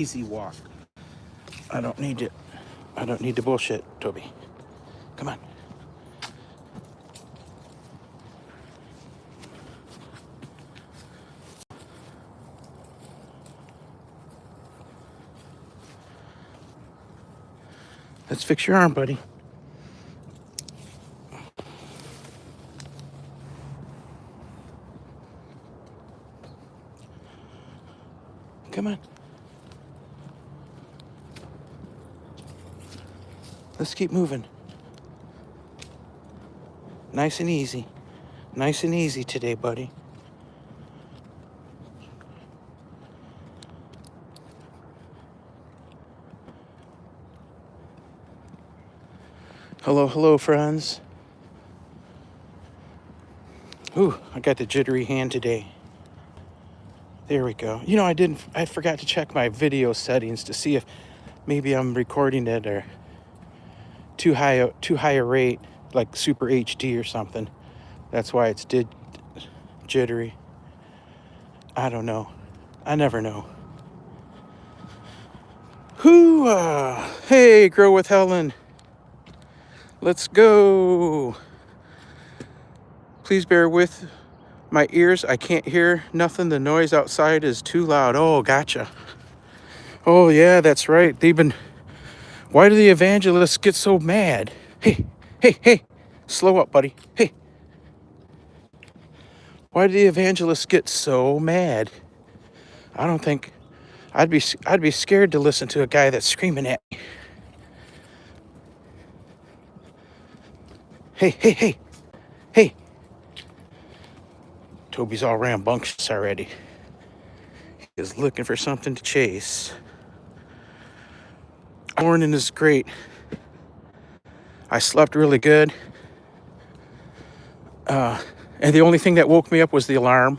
Easy walk. I don't need it. I don't need the bullshit, Toby. Come on. Let's fix your arm, buddy. Come on. Let's keep moving. Nice and easy. Nice and easy today, buddy. Hello, hello, friends. Ooh, I got the jittery hand today. There we go. You know, I forgot to check my video settings to see if maybe I'm recording it or too high a rate, like Super HD or something. That's why it's jittery. I don't know. I never know. Hey, Grow with Helen. Let's go. Please bear with my ears. I can't hear nothing. The noise outside is too loud. Oh, gotcha. Oh, yeah, that's right. Why do the evangelists get so mad? Hey, hey, hey. Slow up, buddy. Hey. Why do the evangelists get so mad? I don't think I'd be scared to listen to a guy that's screaming at me. Hey, hey, hey. Hey. Toby's all rambunctious already. He is looking for something to chase. Morning is great. I slept really good. And the only thing that woke me up was the alarm.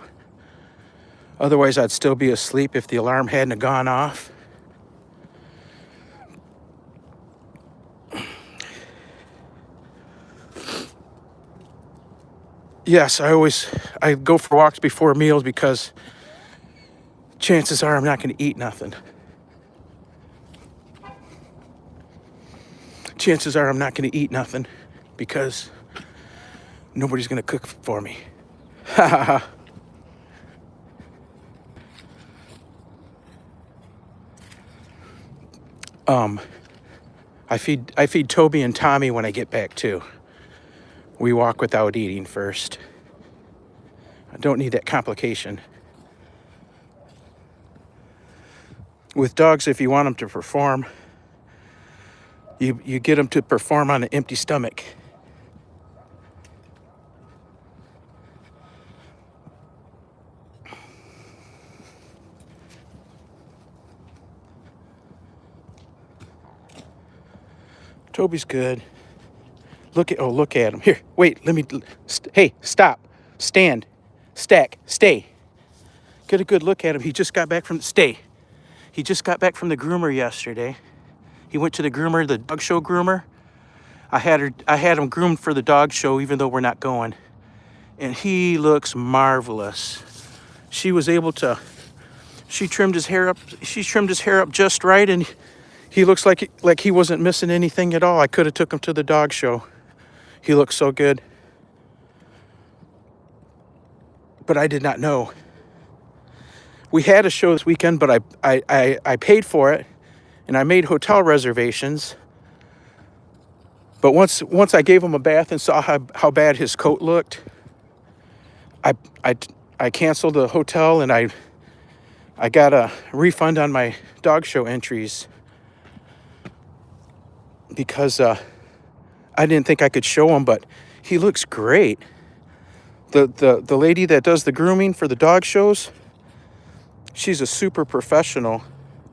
Otherwise, I'd still be asleep if the alarm hadn't gone off. Yes, I go for walks before meals because chances are I'm not going to eat nothing. Chances are I'm not going to eat nothing because nobody's going to cook for me. Ha ha ha. I feed Toby and Tommy when I get back too. We walk without eating first. I don't need that complication. With dogs, if you want them to perform, you get them to perform on an empty stomach. Toby's good. Look at him. Here, wait, hey, stop. Stand. Stack. Stay. Get a good look at him. He just got back from the groomer yesterday. He went to the groomer, the dog show groomer. I had him groomed for the dog show even though we're not going. And he looks marvelous. She trimmed his hair up just right, and he looks like he wasn't missing anything at all. I could have took him to the dog show. He looks so good. But I did not know. We had a show this weekend, but I paid for it, and I made hotel reservations. But once I gave him a bath and saw how bad his coat looked, I canceled the hotel, and I got a refund on my dog show entries because I didn't think I could show him, but he looks great. The lady that does the grooming for the dog shows, she's a super professional,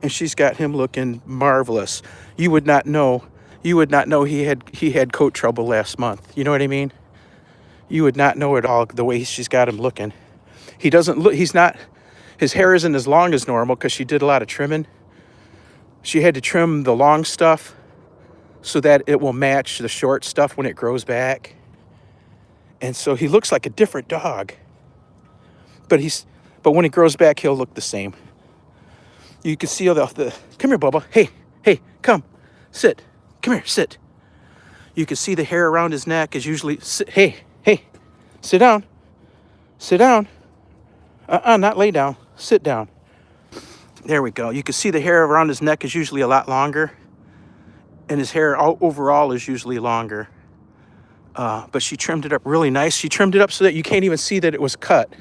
and she's got him looking marvelous. You would not know he had coat trouble last month. You know what I mean? You would not know at all the way she's got him looking. His hair isn't as long as normal because she did a lot of trimming. She had to trim the long stuff so that it will match the short stuff when it grows back. And so he looks like a different dog. But when he grows back, he'll look the same. You can see all the come here, Bubba. Hey, come, sit. Come here, sit. You can see the hair around his neck is usually, hey, sit down. Sit down. Not lay down. Sit down. There we go. You can see the hair around his neck is usually a lot longer. And his hair overall is usually longer. But she trimmed it up really nice. She trimmed it up so that you can't even see that it was cut.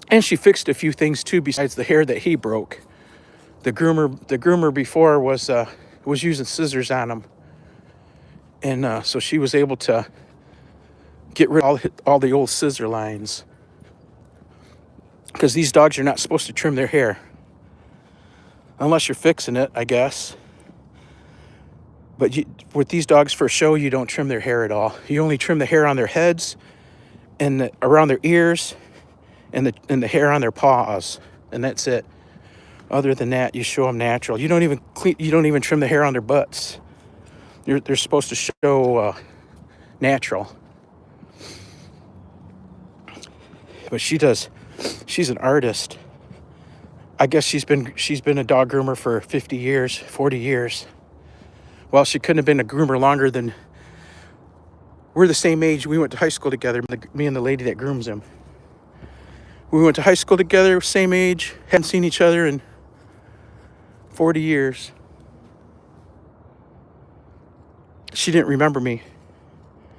And she fixed a few things too besides the hair that he broke. The groomer before was using scissors on him. And so she was able to get rid of all the old scissor lines. Because these dogs are not supposed to trim their hair. Unless you're fixing it, I guess. But with these dogs for show, you don't trim their hair at all. You only trim the hair on their heads and around their ears and the hair on their paws. And that's it. Other than that, you show them natural. You don't even trim the hair on their butts. They're supposed to show natural. But she's an artist. I guess she's been a dog groomer for 50 years, 40 years. Well, she couldn't have been a groomer longer than... We're the same age. We went to high school together, me and the lady that grooms him. We went to high school together, same age, hadn't seen each other in 40 years. She didn't remember me.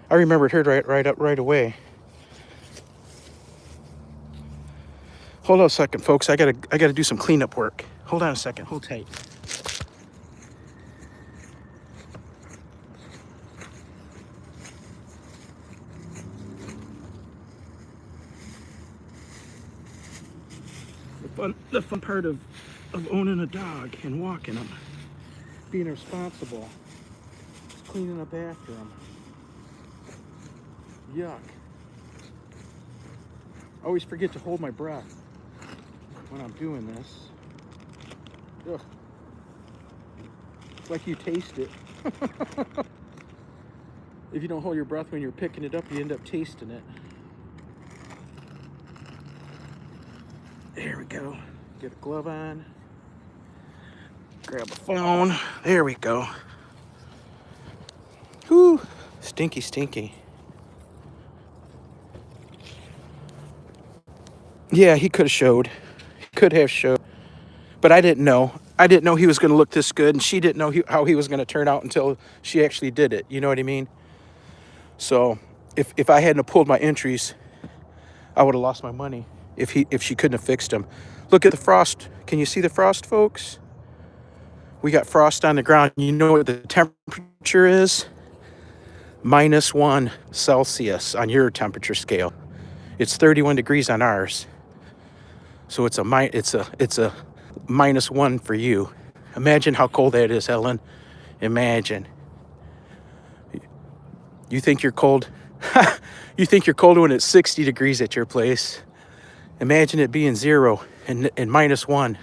I remembered her right away. Hold on a second, folks. I gotta do some cleanup work. Hold on a second. Hold tight. The fun part of owning a dog and walking them, being responsible, is cleaning up after them. Yuck. I always forget to hold my breath when I'm doing this. Ugh. It's like you taste it. If you don't hold your breath when you're picking it up, you end up tasting it. There we go. Get a glove on. Grab a phone. There we go. Whew. Stinky, stinky. Yeah, he could have showed. He could have showed. But I didn't know. I didn't know he was going to look this good, and she didn't know how he was going to turn out until she actually did it. You know what I mean? So if I hadn't pulled my entries, I would have lost my money if she couldn't have fixed them. Look at the frost. Can you see the frost, folks? We got frost on the ground. You know what the temperature is? -1 Celsius on your temperature scale. It's 31 degrees on ours. So it's a -1 for you. Imagine how cold that is, Helen. Imagine. You think you're cold? You think you're cold when it's 60 degrees at your place. Imagine it being 0 and -1.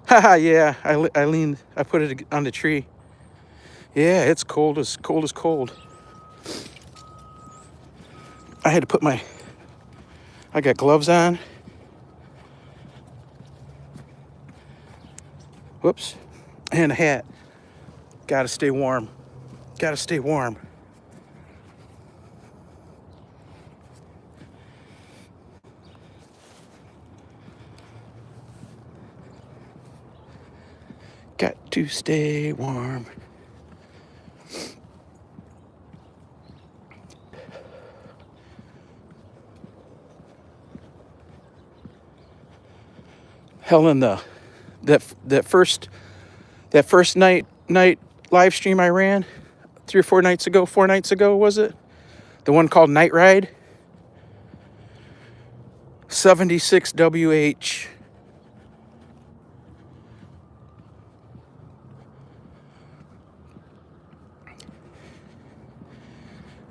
Haha, yeah, I leaned, I put it on the tree. Yeah, it's cold as cold. I had to put I got gloves on. Whoops. And a hat. Gotta stay warm. Gotta stay warm. Got to stay warm. Helen, that first night live stream I ran 3 or 4 nights ago, 4 nights ago, was it? The one called Night Ride? 76 WH.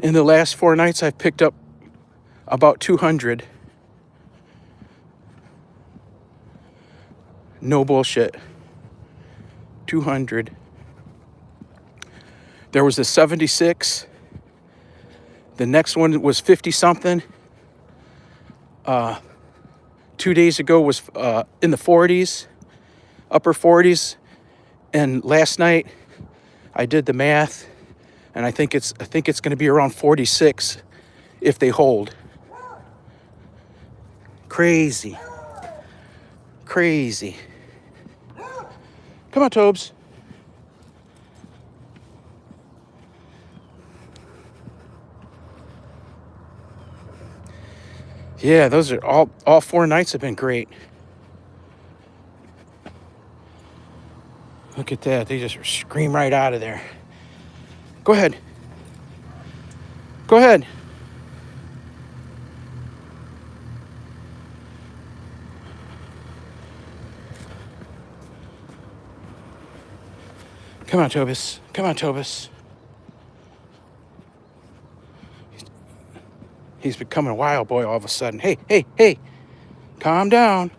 In the last 4 nights, I've picked up about 200. No bullshit. 200. There was a 76 The next one was 50 something. 2 days ago was in the 40s, upper 40s. And last night I did the math, and I think it's going to be around 46 if they hold. Crazy. Crazy. Come on, Tobes. Yeah, those are all 4 nights have been great. Look at that. They just scream right out of there. Go ahead. Go ahead. Come on, Tobis. Come on, Tobis. He's becoming a wild boy all of a sudden. Hey, hey, hey. Calm down.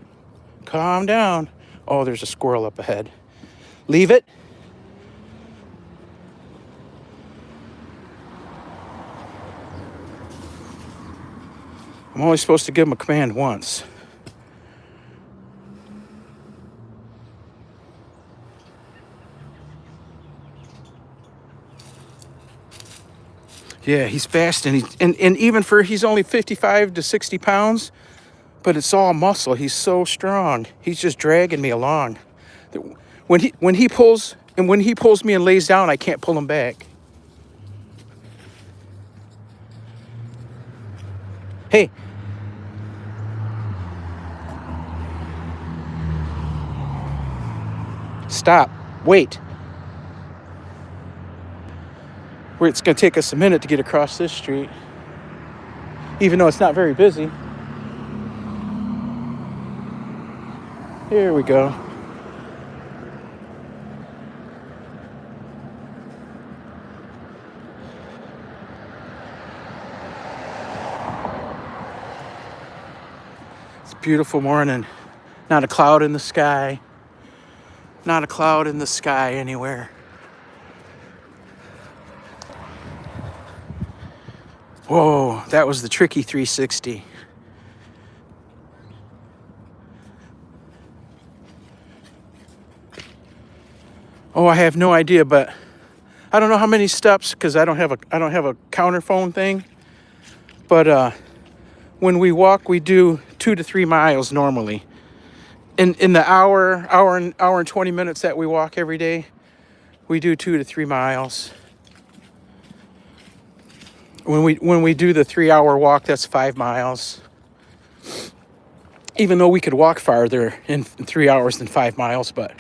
Calm down. Oh, there's a squirrel up ahead. Leave it. I'm only supposed to give him a command once. Yeah, he's fast, and even for he's only 55 to 60 pounds, but it's all muscle. He's so strong. He's just dragging me along. When he pulls me and lays down, I can't pull him back. Hey. Stop. Wait. It's going to take us a minute to get across this street, even though it's not very busy. Here we go. It's a beautiful morning. Not a cloud in the sky. Not a cloud in the sky anywhere. Whoa, that was the tricky 360. Oh, I have no idea, but I don't know how many steps because I don't have a counter phone thing. But when we walk, we do 2 to 3 miles normally. In the hour and 20 minutes that we walk every day, we do 2 to 3 miles. When we do the 3-hour walk, that's 5 miles. Even though we could walk farther in 3 hours than 5 miles, but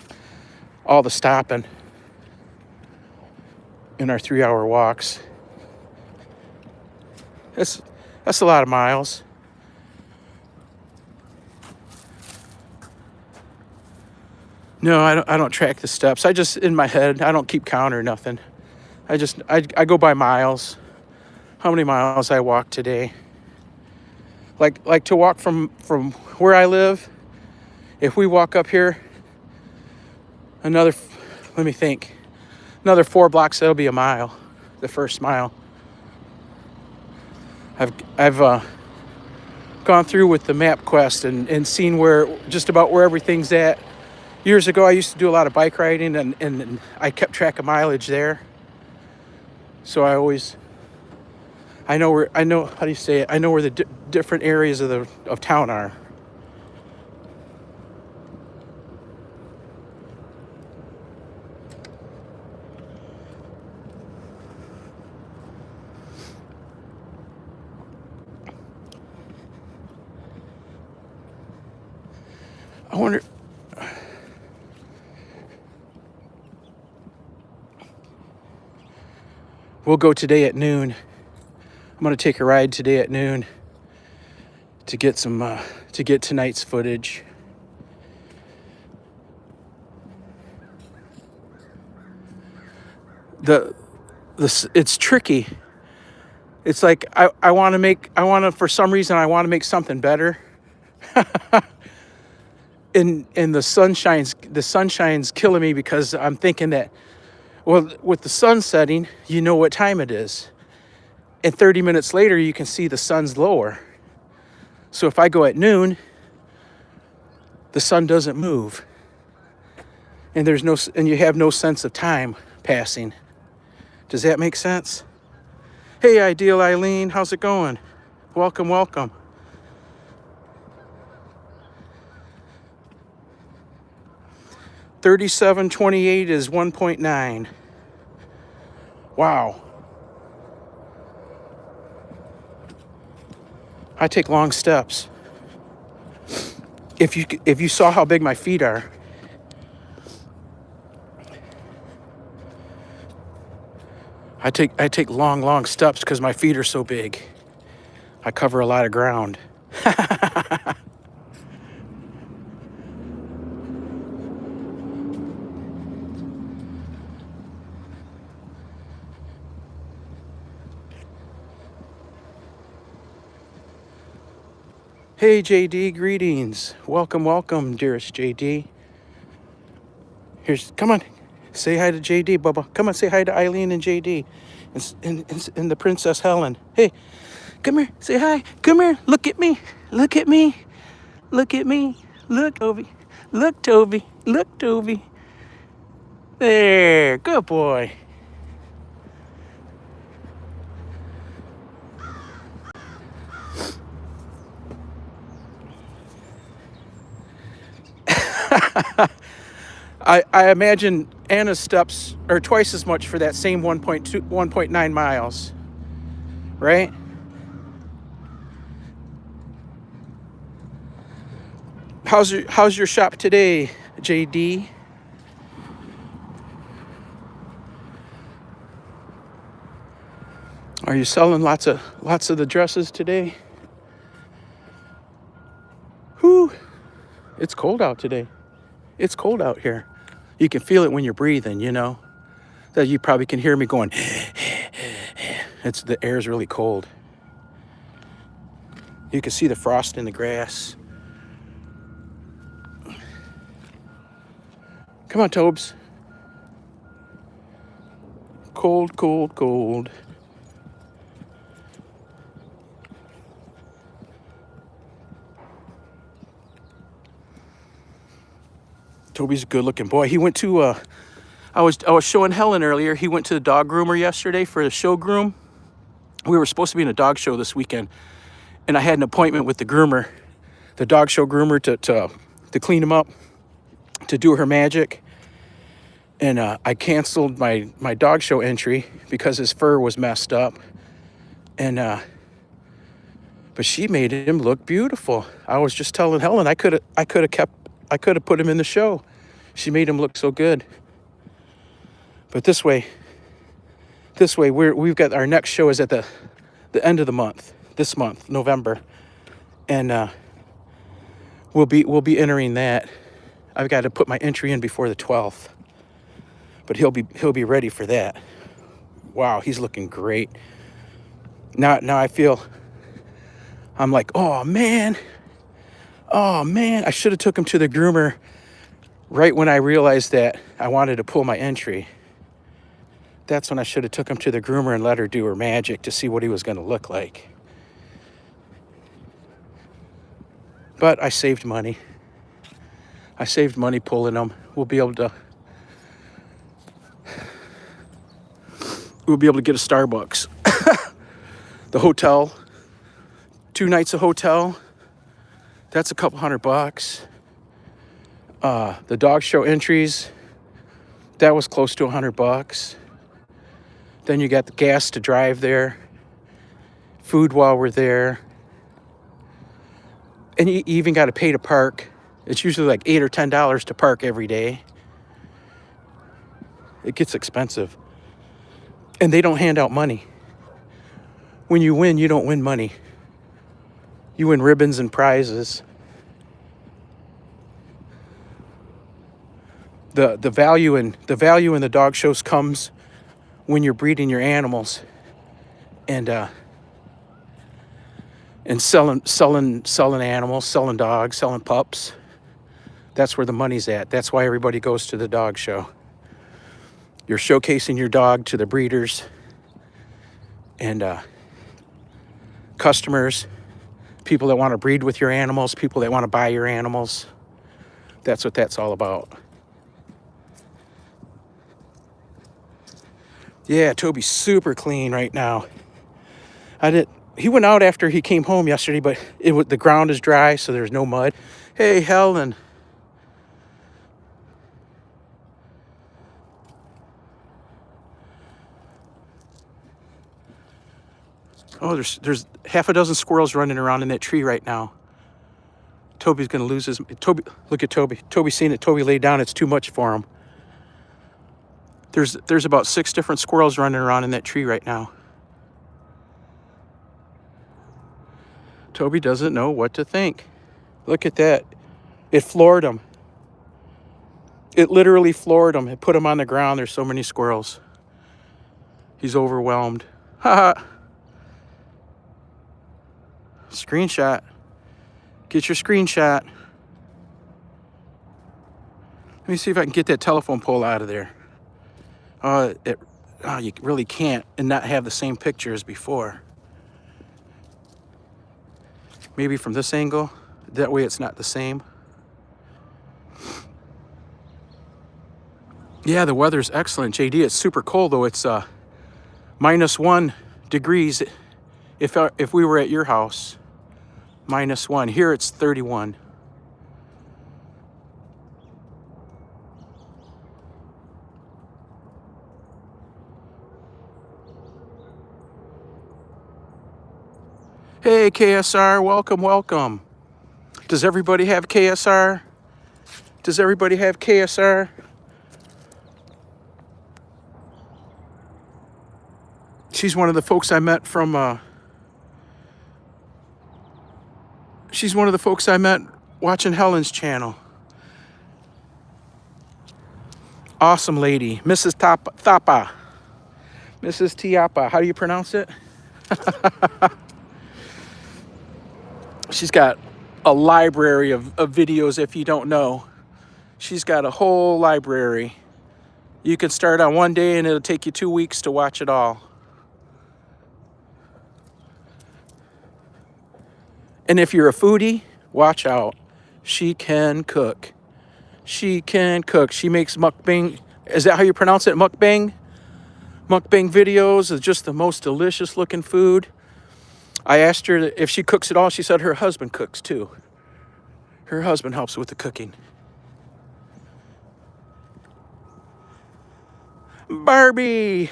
all the stopping in our 3-hour walks. That's a lot of miles. No, I don't track the steps. I just, in my head, I don't keep count or nothing. I go by miles. How many miles I walked today. Like to walk from where I live, if we walk up here, another 4 blocks, that'll be a mile, the first mile. I've gone through with the MapQuest and seen just about where everything's at. Years ago, I used to do a lot of bike riding, and I kept track of mileage there. So I know where the different areas of town are. I wonder. We'll go today at noon. I'm going to take a ride today at noon to get tonight's footage. It's tricky. It's like for some reason I want to make something better. and the sunshine's killing me because I'm thinking that, well, with the sun setting, you know what time it is. And 30 minutes later, you can see the sun's lower. So if I go at noon, the sun doesn't move. And you have no sense of time passing. Does that make sense? Hey, Ideal Eileen, how's it going? Welcome, welcome. $37.28 is 1.9. Wow. I take long steps. If you saw how big my feet are, I take long steps because my feet are so big. I cover a lot of ground. Hey JD, greetings. Welcome, welcome, dearest JD. Come on, say hi to JD, Bubba. Come on, say hi to Eileen and JD, and the Princess Helen. Hey, come here, say hi. Come here, look at me, look at me, look at me, look Toby, look Toby, look Toby. There, good boy. I imagine Anna's steps are twice as much for that same 1.9 miles, right? How's your shop today, JD? Are you selling lots of the dresses today? Whew, it's cold out today. It's cold out here. You can feel it when you're breathing, you know. That you probably can hear me going. The air's really cold. You can see the frost in the grass. Come on, Tobes. Cold, cold, cold. Toby's a good-looking boy. He went to I was showing Helen earlier. He went to the dog groomer yesterday for the show groom. We were supposed to be in a dog show this weekend, and I had an appointment with the groomer, the dog show groomer, to clean him up, to do her magic. And I canceled my dog show entry because his fur was messed up. And but she made him look beautiful. I was just telling Helen I could have put him in the show. She made him look so good. But this way we've got our next show is at the end of the month, this month, November. And we'll be entering that. I've got to put my entry in before the 12th. But he'll be ready for that. Wow, he's looking great. Now I feel I'm like, oh man, I should have took him to the groomer right when I realized that I wanted to pull my entry. That's when I should have took him to the groomer and let her do her magic to see what he was going to look like. But I saved money. Pulling him. We'll be able to get a Starbucks. The hotel, 2 nights of hotel, that's a couple $100. The dog show entries, that was close to $100. Then you got the gas to drive there, food while we're there, and you even got to pay to park. It's usually like $8 or $10 to park every day. It gets expensive. And they don't hand out money. When you win, you don't win money. You win ribbons and prizes. The value in the dog shows comes when you're breeding your animals and selling animals, selling dogs, selling pups. That's where the money's at. That's why everybody goes to the dog show. You're showcasing your dog to the breeders, and customers, people that want to breed with your animals, people that want to buy your animals. That's what that's all about. Yeah, Toby's super clean right now. He went out after he came home yesterday, but the ground is dry, so there's no mud. Hey, Helen. Oh, there's half a dozen squirrels running around in that tree right now. Toby's gonna lose his. Toby, look at Toby. Toby's seen it. Toby laid down. It's too much for him. There's about 6 different squirrels running around in that tree right now. Toby doesn't know what to think. Look at that. It floored him. It literally floored him. It put him on the ground. There's so many squirrels. He's overwhelmed. Haha. Screenshot. Get your screenshot. Let me see if I can get that telephone pole out of there. You really can't and not have the same picture as before. Maybe from this angle. That way it's not the same. Yeah, the weather's excellent, JD. It's super cold though. It's -1 degrees if we were at your house. -1. Here it's 31. Hey, KSR, welcome, welcome. Does everybody have KSR? Does everybody have KSR? She's one of the folks I met from, she's one of the folks I met watching Helen's channel. Awesome lady, Mrs. Thapa. Mrs. Tiapa, how do you pronounce it? She's got a library of videos if you don't know. She's got a whole library. You can start on one day and it'll take you 2 weeks to watch it all. And if you're a foodie, watch out. She can cook. She can cook. She makes mukbang. Is that how you pronounce it? Mukbang? Mukbang videos is just the most delicious looking food. I asked her if she cooks it all. She said her husband cooks too. Her husband helps with the cooking. Barbie!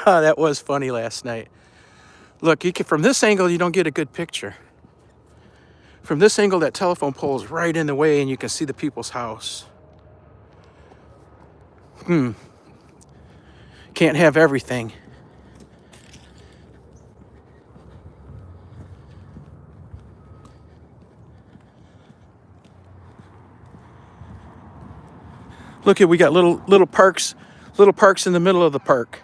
That was funny last night. Look, from this angle, you don't get a good picture. From this angle, that telephone pole is right in the way and you can see the people's house. Can't have everything. Look at, we got little parks in the middle of the park.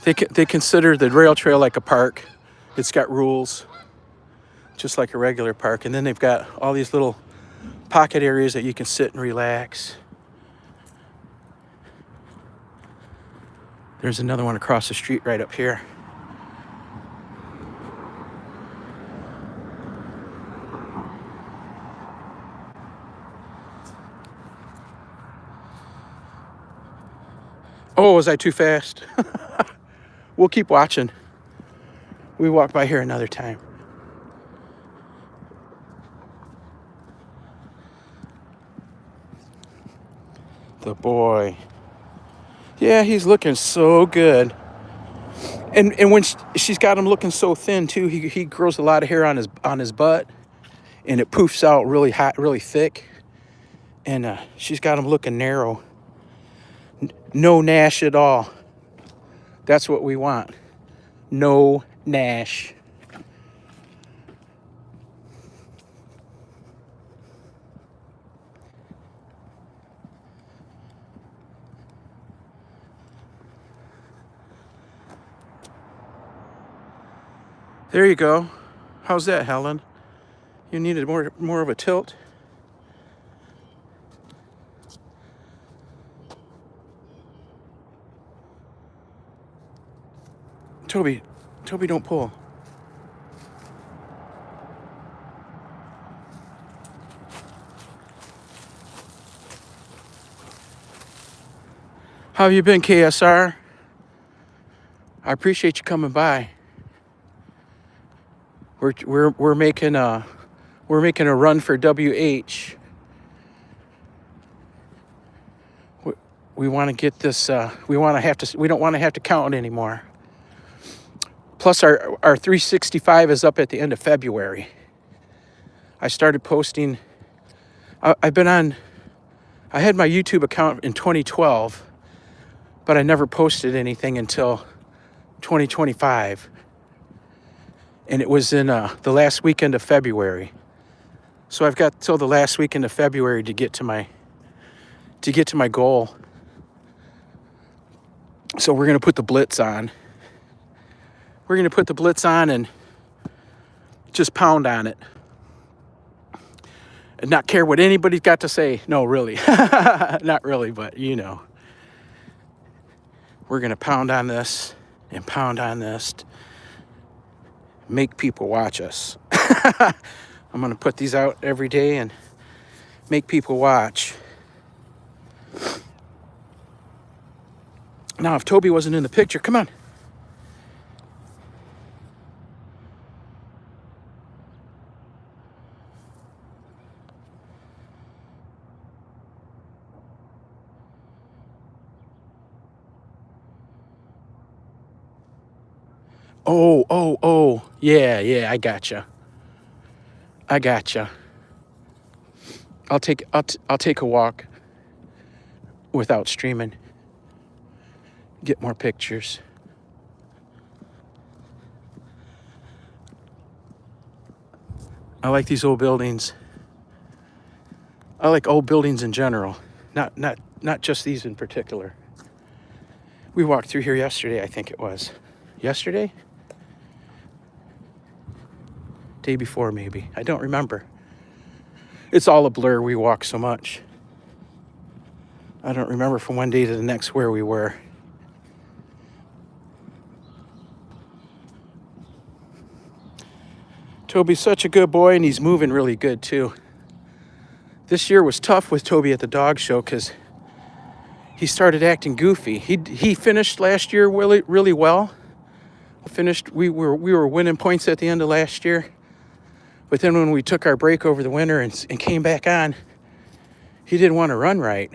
They consider the rail trail like a park. It's got rules, just like a regular park. And then they've got all these little pocket areas that you can sit and relax. There's another one across the street right up here. Oh, was I too fast? We'll keep watching. We walk by here another time. The boy. Yeah, he's looking so good. And when she's got him looking so thin too, he grows a lot of hair on his butt, and it poofs out really hot, really thick. And she's got him looking narrow. No Nash at all. That's what we want. No Nash. There you go. How's that, Helen? You needed more of a tilt? Toby, Toby, don't pull. How have you been, KSR? I appreciate you coming by. We're making a run for WH. We want to get this. We don't want to have to count anymore. Plus, our 365 is up at the end of February. I started posting. I've been on. I had my YouTube account in 2012, but I never posted anything until 2025, and it was in the last weekend of February. So I've got till the last weekend of February to get to my goal. So we're gonna put the blitz on. We're gonna put the blitz on and just pound on it, and not care what anybody's got to say. No, really, not really, but you know. We're gonna pound on this and pound on this. Make people watch us. I'm gonna put these out every day and make people watch. Now, if Toby wasn't in the picture, come on. Oh, yeah, I gotcha. I'll take a walk without streaming. Get more pictures. I like these old buildings. I like old buildings in general, not just these in particular. We walked through here yesterday, I think it was. Yesterday? Day before, maybe. I don't remember. It's all a blur. We walk so much. I don't remember from one day to the next where we were. Toby's such a good boy, and he's moving really good too. This year was tough with Toby at the dog show because he started acting goofy. He finished last year really well. We were winning points at the end of last year. But then when we took our break over the winter and came back on, he didn't want to run right.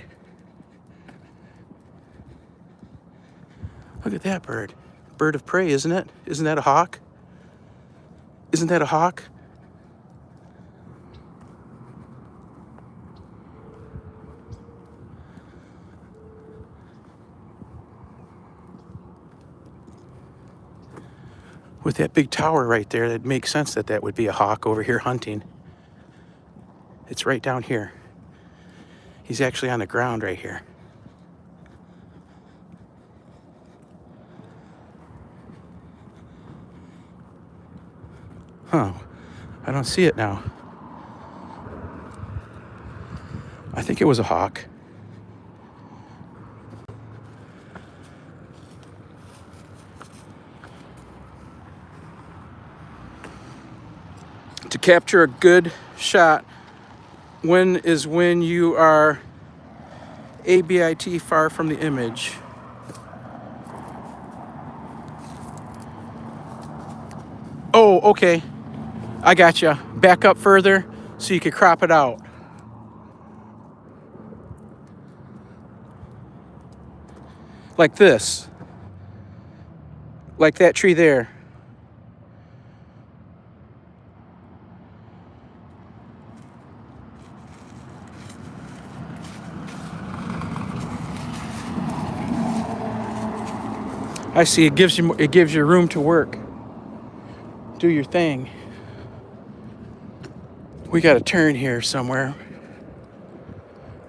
Look at that bird. Bird of prey, isn't it? Isn't that a hawk? Isn't that a hawk? With that big tower right there, it makes sense that would be a hawk over here hunting. It's right down here. He's actually on the ground right here. Huh. I don't see it now. I think it was a hawk. To capture a good shot, when you are ABIT far from the image. Oh, okay. I gotcha. Back up further so you could crop it out. Like this. Like that tree there. I see. It gives you room to work. Do your thing. We got a turn here somewhere.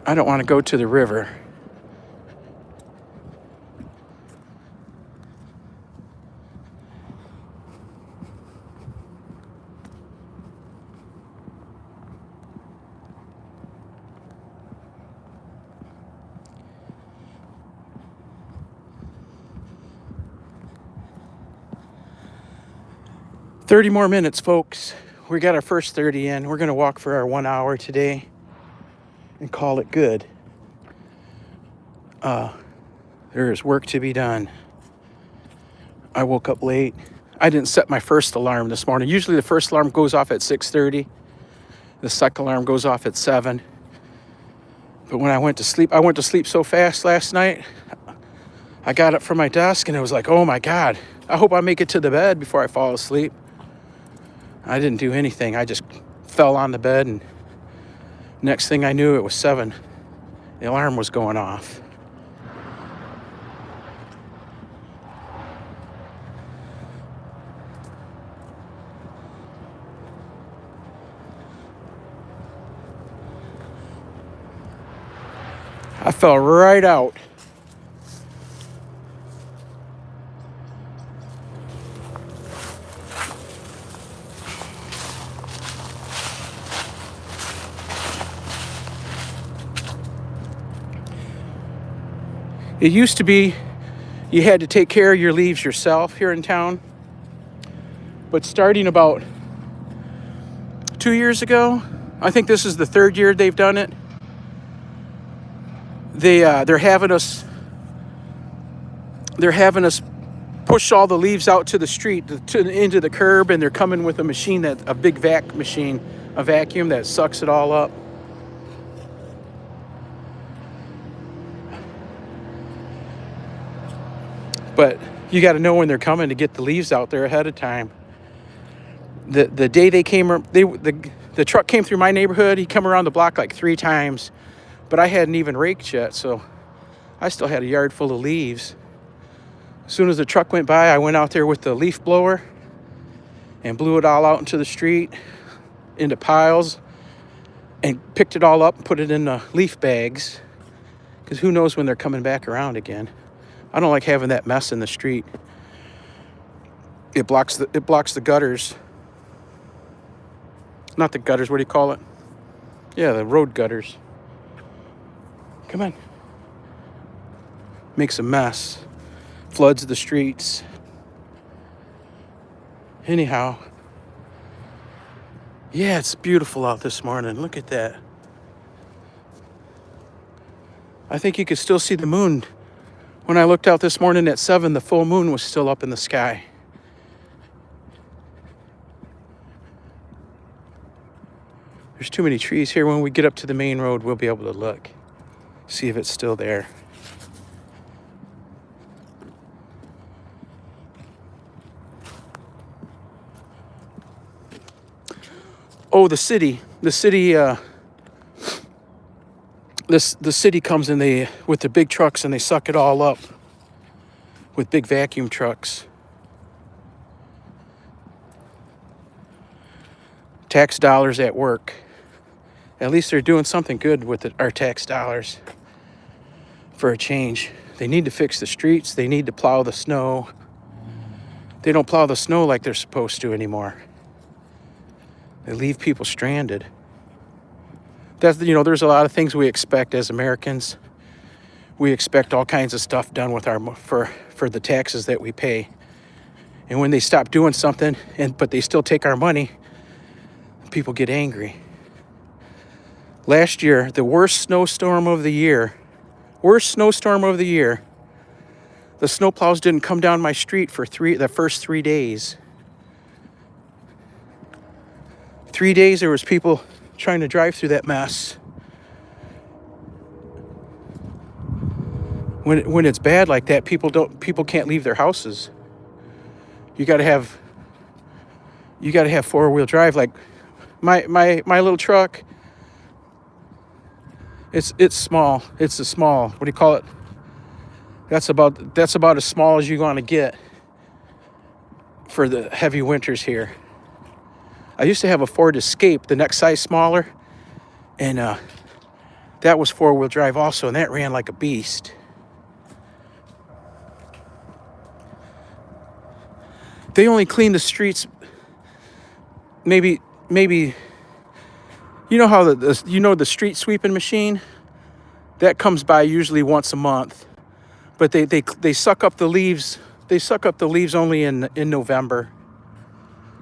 I don't want to go to the river. 30 more minutes, folks. We got our first 30 in. We're going to walk for our 1 hour today and call it good. There is work to be done. I woke up late. I didn't set my first alarm this morning. Usually the first alarm goes off at 6:30. The second alarm goes off at 7. But when I went to sleep so fast last night. I got up from my desk and it was like, oh my God, I hope I make it to the bed before I fall asleep. I didn't do anything. I just fell on the bed, and next thing I knew, it was 7. The alarm was going off. I fell right out. It used to be you had to take care of your leaves yourself here in town. But starting about 2 years ago, I think this is the 3rd year they've done it. They're having us push all the leaves out to the street, into the curb, and they're coming with a machine, a big a vacuum that sucks it all up. But you got to know when they're coming to get the leaves out there ahead of time. The day they came, the truck came through my neighborhood. He come around the block like 3 times, but I hadn't even raked yet, so I still had a yard full of leaves. As soon as the truck went by, I went out there with the leaf blower and blew it all out into the street, into piles, and picked it all up and put it in the leaf bags, because who knows when they're coming back around again. I don't like having that mess in the street. It blocks the gutters. Not the gutters, what do you call it? Yeah, the road gutters. Come on. Makes a mess. Floods the streets. Anyhow. Yeah, it's beautiful out this morning. Look at that. I think you could still see the moon. When I looked out this morning at 7, the full moon was still up in the sky. There's too many trees here. When we get up to the main road, we'll be able to look, see if it's still there. Oh, the city the city comes in with the big trucks, and they suck it all up with big vacuum trucks. Tax dollars at work. At least they're doing something good with our tax dollars for a change. They need to fix the streets. They need to plow the snow. They don't plow the snow like they're supposed to anymore. They leave people stranded. There's a lot of things we expect as Americans. We expect all kinds of stuff done with for the taxes that we pay. And when they stop doing something, but they still take our money, people get angry. Last year, the worst snowstorm of the year, the snowplows didn't come down my street for the first 3 days. 3 days there was people trying to drive through that mess. When it's bad like that, people can't leave their houses. You got to have 4-wheel drive. Like my little truck. It's small. It's a small. What do you call it? That's about as small as you're going to get for the heavy winters here. I used to have a Ford Escape, the next size smaller, and that was 4-wheel drive also, and that ran like a beast. They only clean the streets maybe you know how the street sweeping machine that comes by usually once a month, but they suck up the leaves. They suck up the leaves only in November.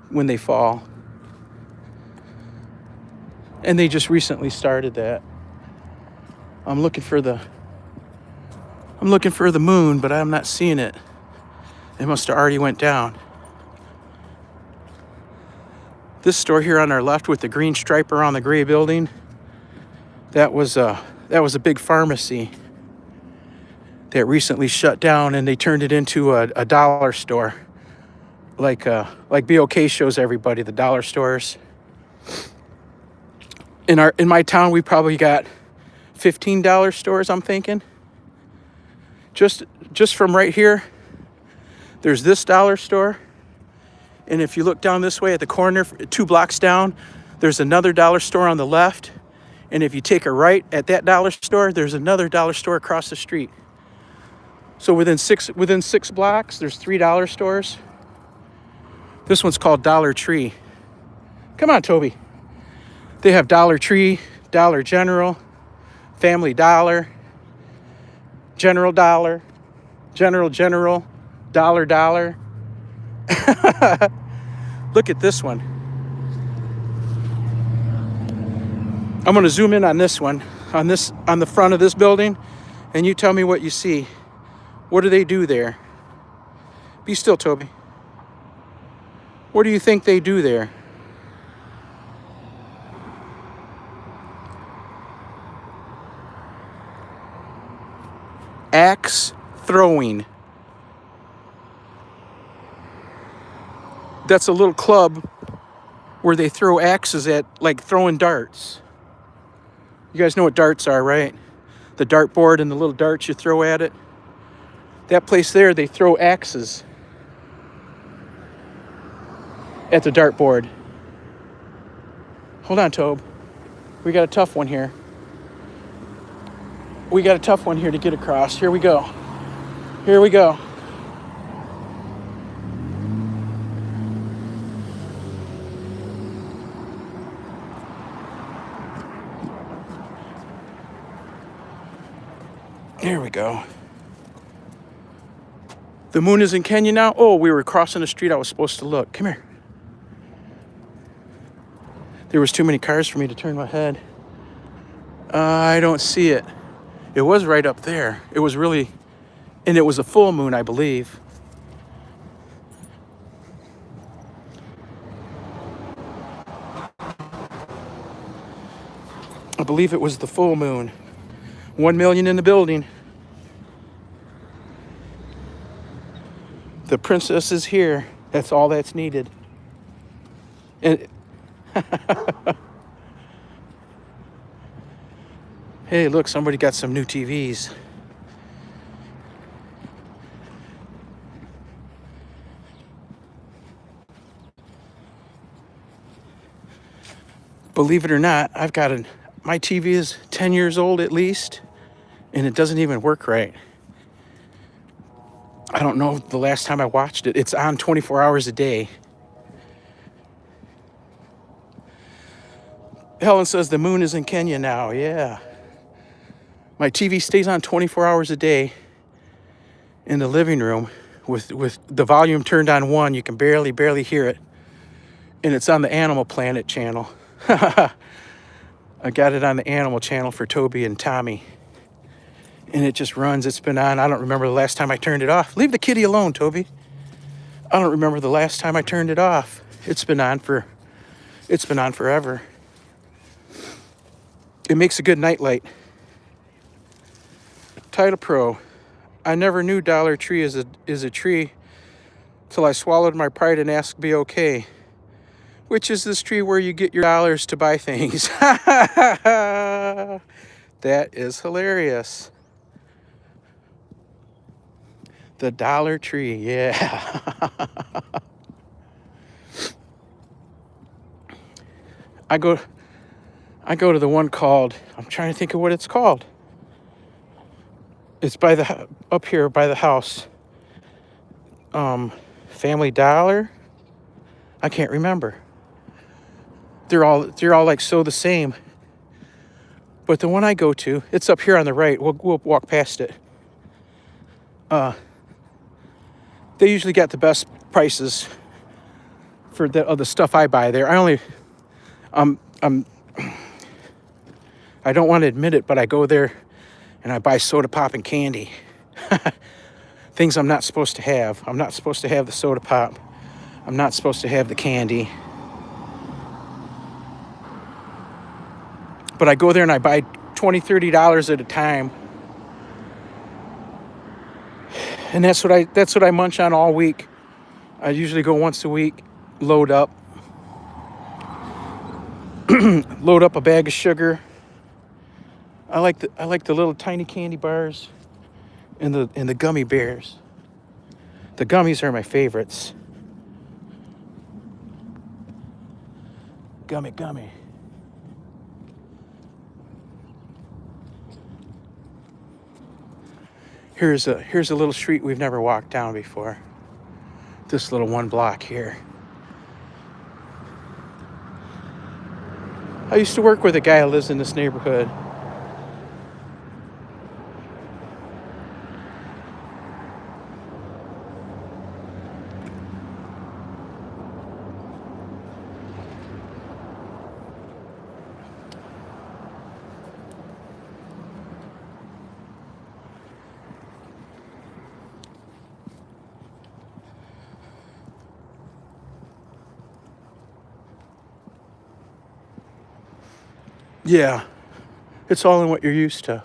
when they fall. And they just recently started that. I'm looking for the moon, but I'm not seeing it. It must have already went down. This store here on our left with the green stripe around the gray building, that was a big pharmacy that recently shut down, and they turned it into a dollar store. Like BOK shows everybody, the dollar stores. In my town, we probably got $15 stores, I'm thinking. Just from right here, there's this dollar store. And if you look down this way at the corner, 2 blocks down, there's another dollar store on the left. And if you take a right at that dollar store, there's another dollar store across the street. So within six blocks, there's 3 dollar stores. This one's called Dollar Tree. Come on, Toby. They have Dollar Tree, Dollar General, Family Dollar, General Dollar, General, Dollar. Look at this one. I'm going to zoom in on this one, on the front of this building, and you tell me what you see. What do they do there? Be still, Toby. What do you think they do there? Axe throwing. That's a little club where they throw axes at, like throwing darts. You guys know what darts are, right? The dartboard and the little darts you throw at it. That place there, they throw axes at the dartboard. Hold on, Tobe. We got a tough one here. We got a tough one here to get across. Here we go. Here we go. There we go. The moon is in Kenya now. Oh, we were crossing the street I was supposed to look. Come here. There was too many cars for me to turn my head. I don't see it. It was right up there. It was really, and it was a full moon, I believe. I believe it was the full moon. 1 million in the building. The princess is here. That's all that's needed. And hey, look, somebody got some new TVs. Believe it or not, my TV is 10 years old at least, and it doesn't even work right. I don't know the last time I watched it. It's on 24 hours a day. Helen says the moon is in Kenya now. Yeah. My TV stays on 24 hours a day in the living room with the volume turned on 1. You can barely hear it. And it's on the Animal Planet channel. I got it on the Animal channel for Toby and Tommy. And it just runs. It's been on. I don't remember the last time I turned it off. Leave the kitty alone, Toby. I don't remember the last time I turned it off. It's been on forever. It makes a good nightlight. Titlepro. I never knew Dollar Tree is a tree till I swallowed my pride and asked BOK. Which is this tree where you get your dollars to buy things? That is hilarious. The Dollar Tree, yeah. I go to the one called, I'm trying to think of what it's called. It's up here by the house. Family Dollar? I can't remember. They're all like so the same. But the one I go to, it's up here on the right. We'll walk past it. They usually got the best prices for the stuff I buy there. Um, um, I don't want to admit it, but I go there and I buy soda pop and candy. Things I'm not supposed to have. I'm not supposed to have the soda pop. I'm not supposed to have the candy. But I go there and I buy $20, $30 at a time. And that's what I munch on all week. I usually go once a week, load up a bag of sugar. I like the little tiny candy bars and the gummy bears. The gummies are my favorites. Gummy. Here's a little street we've never walked down before. This little one block here. I used to work with a guy who lives in this neighborhood. Yeah, it's all in what you're used to.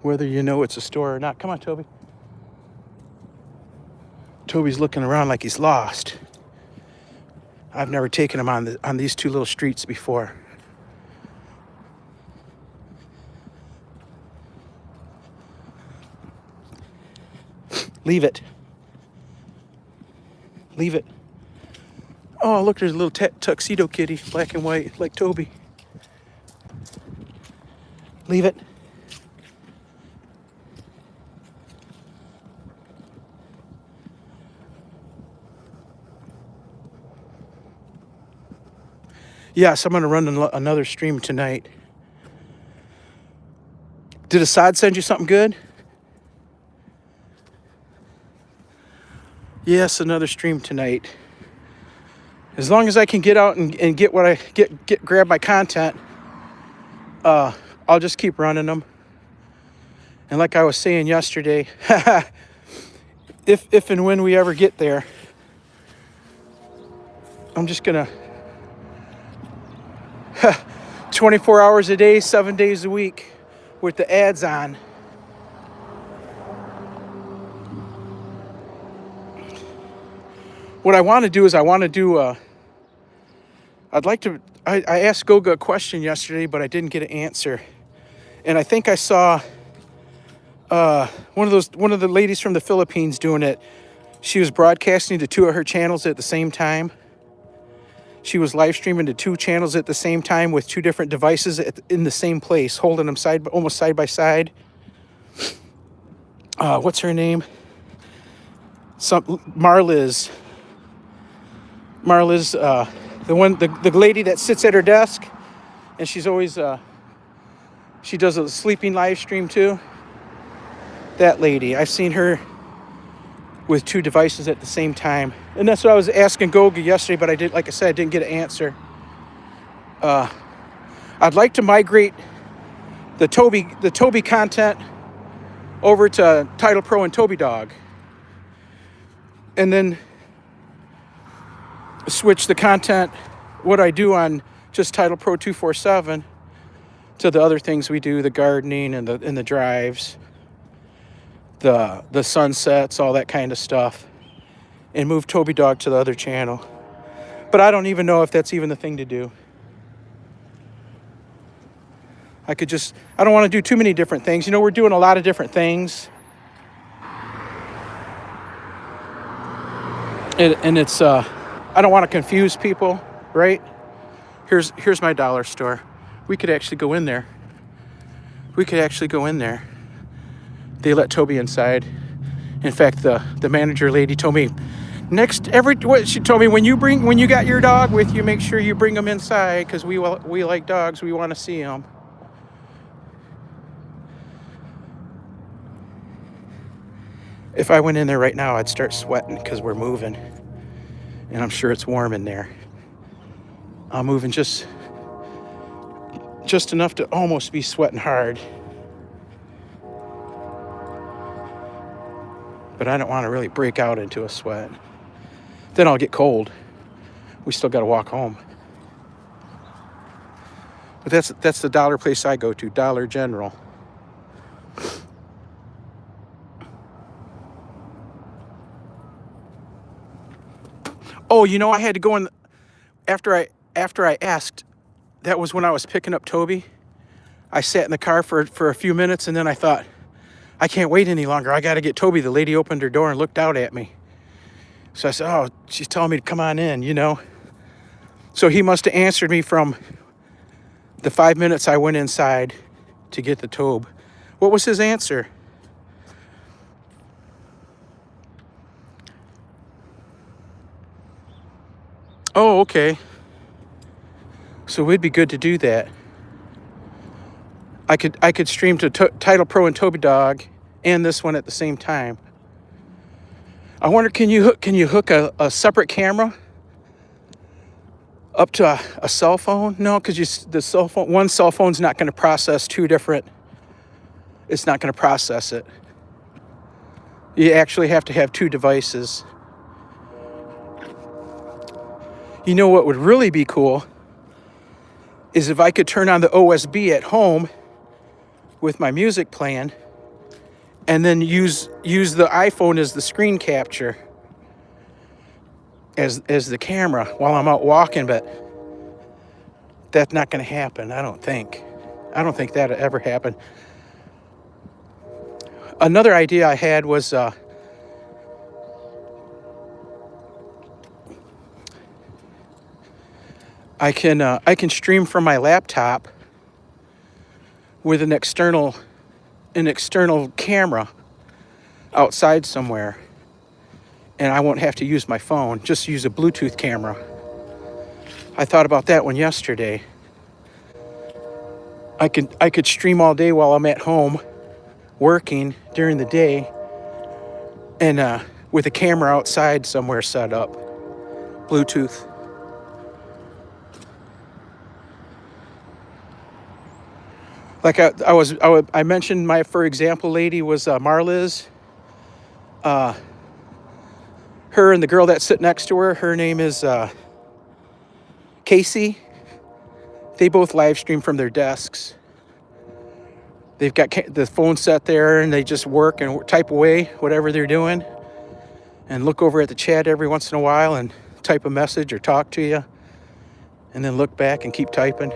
Whether you know it's a store or not. Come on, Toby. Toby's looking around like he's lost. I've never taken him on these two little streets before. Leave it. Oh, look, there's a little tuxedo kitty, black and white, like Toby. Leave it. Yes, I'm going to run another stream tonight. Did Assad send you something good? Yes, another stream tonight. As long as I can get out and get what I grab my content, I'll just keep running them. And like I was saying yesterday, if and when we ever get there, I'm just gonna 24 hours a day, 7 days a week with the ads on. What I want to do is I asked Goga a question yesterday, but I didn't get an answer. And I think I saw one of the ladies from the Philippines doing it. She was broadcasting to two of her channels at the same time. She was live streaming to two channels at the same time with two different devices in the same place, holding them almost side by side. What's her name? Marliz. The lady that sits at her desk, and she's always she does a sleeping live stream too. That lady, I've seen her with two devices at the same time, and that's what I was asking Goga yesterday, but I didn't get an answer. I'd like to migrate the Toby content over to Titlepro and Toby Dog, and then switch the content, what I do on just Titlepro 247, to the other things we do, the gardening and the drives, the sunsets, all that kind of stuff, and move Toby Dog to the other channel. But I don't even know if that's even the thing to do. I don't want to do too many different things. We're doing a lot of different things. And it's, I don't want to confuse people, right? Here's my dollar store. We could actually go in there. They let Toby inside. In fact, the manager lady told me, she told me, when you got your dog with you, make sure you bring them inside, because we like dogs. We want to see them. If I went in there right now, I'd start sweating because we're moving. And I'm sure it's warm in there. I'm moving just enough to almost be sweating hard. But I don't want to really break out into a sweat. Then I'll get cold. We still got to walk home. But that's the dollar place I go to, Dollar General. Oh, you know, I had to go in after I asked. That was when I was picking up Toby. I sat in the car for a few minutes, and then I thought, I can't wait any longer. I got to get Toby. The lady opened her door and looked out at me. So I said, oh, she's telling me to come on in, you know. So he must have answered me from the 5 minutes I went inside to get the Tobe. What was his answer? Oh, okay. So it'd be good to do that. I could stream to Titlepro and Toby Dog and this one at the same time. I wonder, can you hook a separate camera up to a cell phone? No, because one cell phone's not going to process two different. It's not going to process it. You actually have to have two devices. You know what would really be cool is if I could turn on the OSB at home with my music playing and then use the iPhone as the screen capture as the camera while I'm out walking, but that's not going to happen, I don't think. I don't think that'll ever happen. Another idea I had was I can stream from my laptop with an external camera outside somewhere, and I won't have to use my phone, just use a Bluetooth camera. I thought about that one yesterday. I could stream all day while I'm at home working during the day, and with a camera outside somewhere set up, Bluetooth. Like I mentioned, my for example lady was Marliz. Her and the girl that sit next to her, her name is Casey. They both live stream from their desks. They've got the phone set there, and they just work and type away whatever they're doing, and look over at the chat every once in a while and type a message or talk to you, and then look back and keep typing.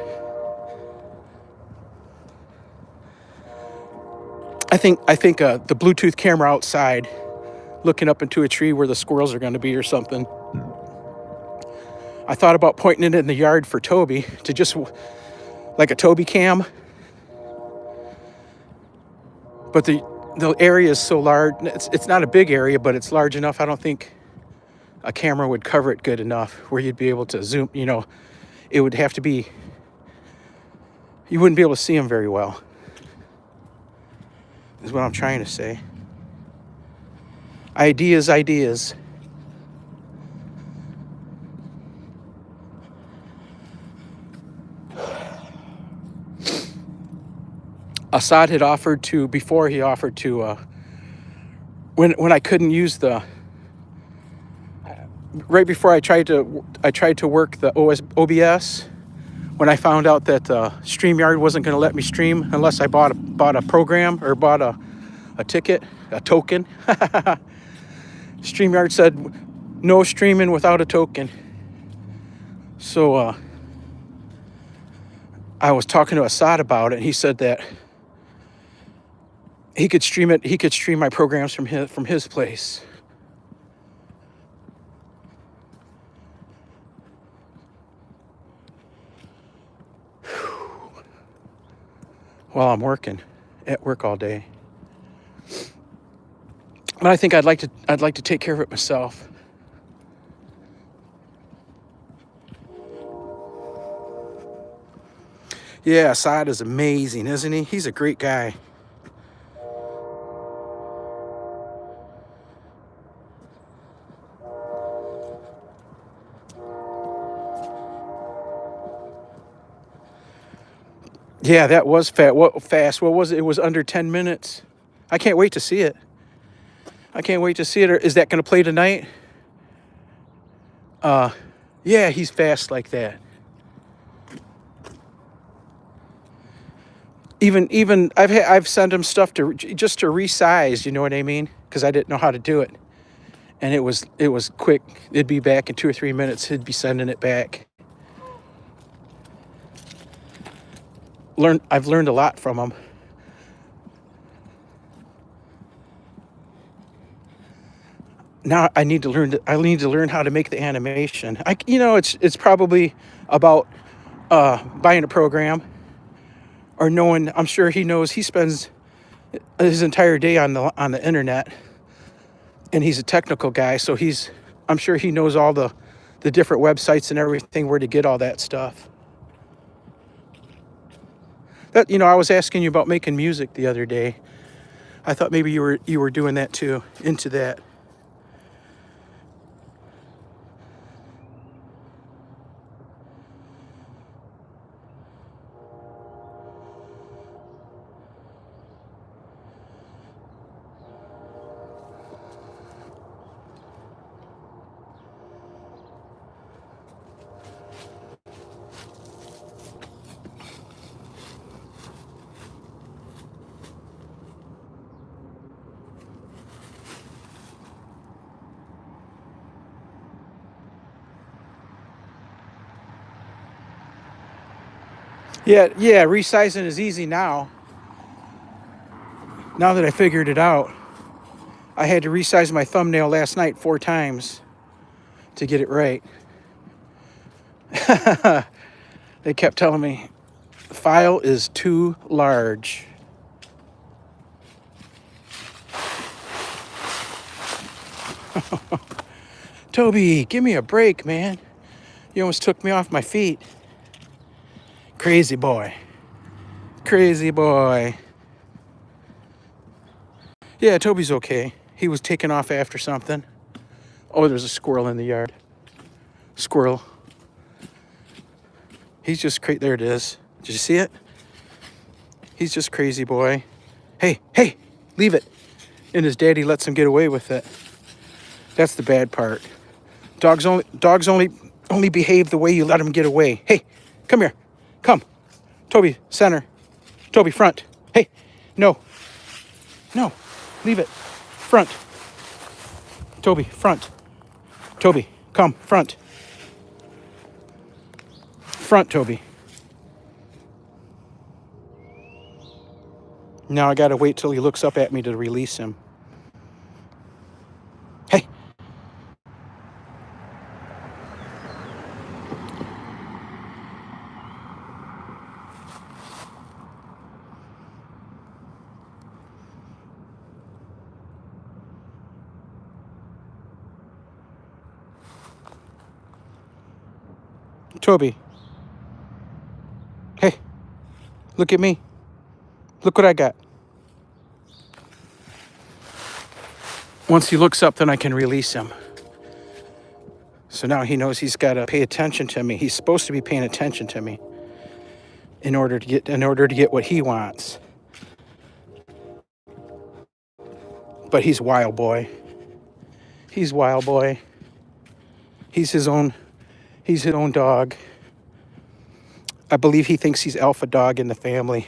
I think the Bluetooth camera outside, looking up into a tree where the squirrels are going to be or something. I thought about pointing it in the yard for Toby, to just like a Toby cam. But the area is so large. It's not a big area, but it's large enough. I don't think a camera would cover it good enough where you'd be able to zoom. You know, it would have to be. You wouldn't be able to see them very well. Is what I'm trying to say. Ideas. Assad had offered to, before he offered to, when I couldn't use right before I tried to work the OBS, when I found out that StreamYard wasn't going to let me stream unless I bought a program or bought a ticket, a token. StreamYard said no streaming without a token. So I was talking to Assad about it, and he said that he could stream it. He could stream my programs from his place. While I'm working at work all day. But I think I'd like to take care of it myself. Yeah, Assad is amazing, isn't he? He's a great guy. Yeah, that was fat. What fast? What was it? It was under 10 minutes. I can't wait to see it. I can't wait to see it. Is that going to play tonight? Yeah, he's fast like that. Even I've sent him stuff to just to resize. You know what I mean? Because I didn't know how to do it, and it was quick. It'd be back in 2 or 3 minutes. He'd be sending it back. I've learned a lot from him. Now I need to learn. I need to learn how to make the animation. It's probably about buying a program or knowing. I'm sure he knows. He spends his entire day on the internet, and he's a technical guy. So I'm sure he knows all the different websites and everything where to get all that stuff. I was asking you about making music the other day. I thought maybe you were doing that too, into that. Yeah, resizing is easy now. Now that I figured it out, I had to resize my thumbnail last night 4 times to get it right. They kept telling me the file is too large. Toby, give me a break, man. You almost took me off my feet. Crazy boy. Crazy boy. Yeah, Toby's okay. He was taken off after something. Oh, there's a squirrel in the yard. Squirrel. He's just crazy. There it is. Did you see it? He's just crazy boy. Hey, leave it. And his daddy lets him get away with it. That's the bad part. Dogs only behave the way you let them get away. Hey, come here. Come. Toby, center. Toby, front. Hey, no. Leave it. Front. Toby, front. Toby, come, front. Front, Toby. Now I gotta wait till he looks up at me to release him. Hey. Toby. Hey. Look at me. Look what I got. Once he looks up, then I can release him. So now he knows he's got to pay attention to me. He's supposed to be paying attention to me in order to get what he wants. But he's wild boy. He's wild boy. He's his own dog. I believe he thinks he's alpha dog in the family.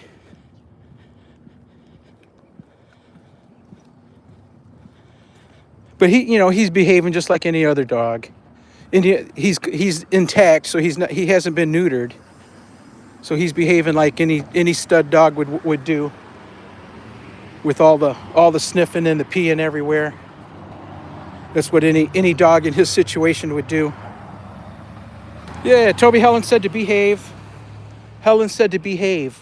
But he's behaving just like any other dog. And he's intact, so he hasn't been neutered. So he's behaving like any stud dog would do, with all the sniffing and the peeing everywhere. That's what any dog in his situation would do. Yeah, Toby, Helen said to behave. Helen said to behave.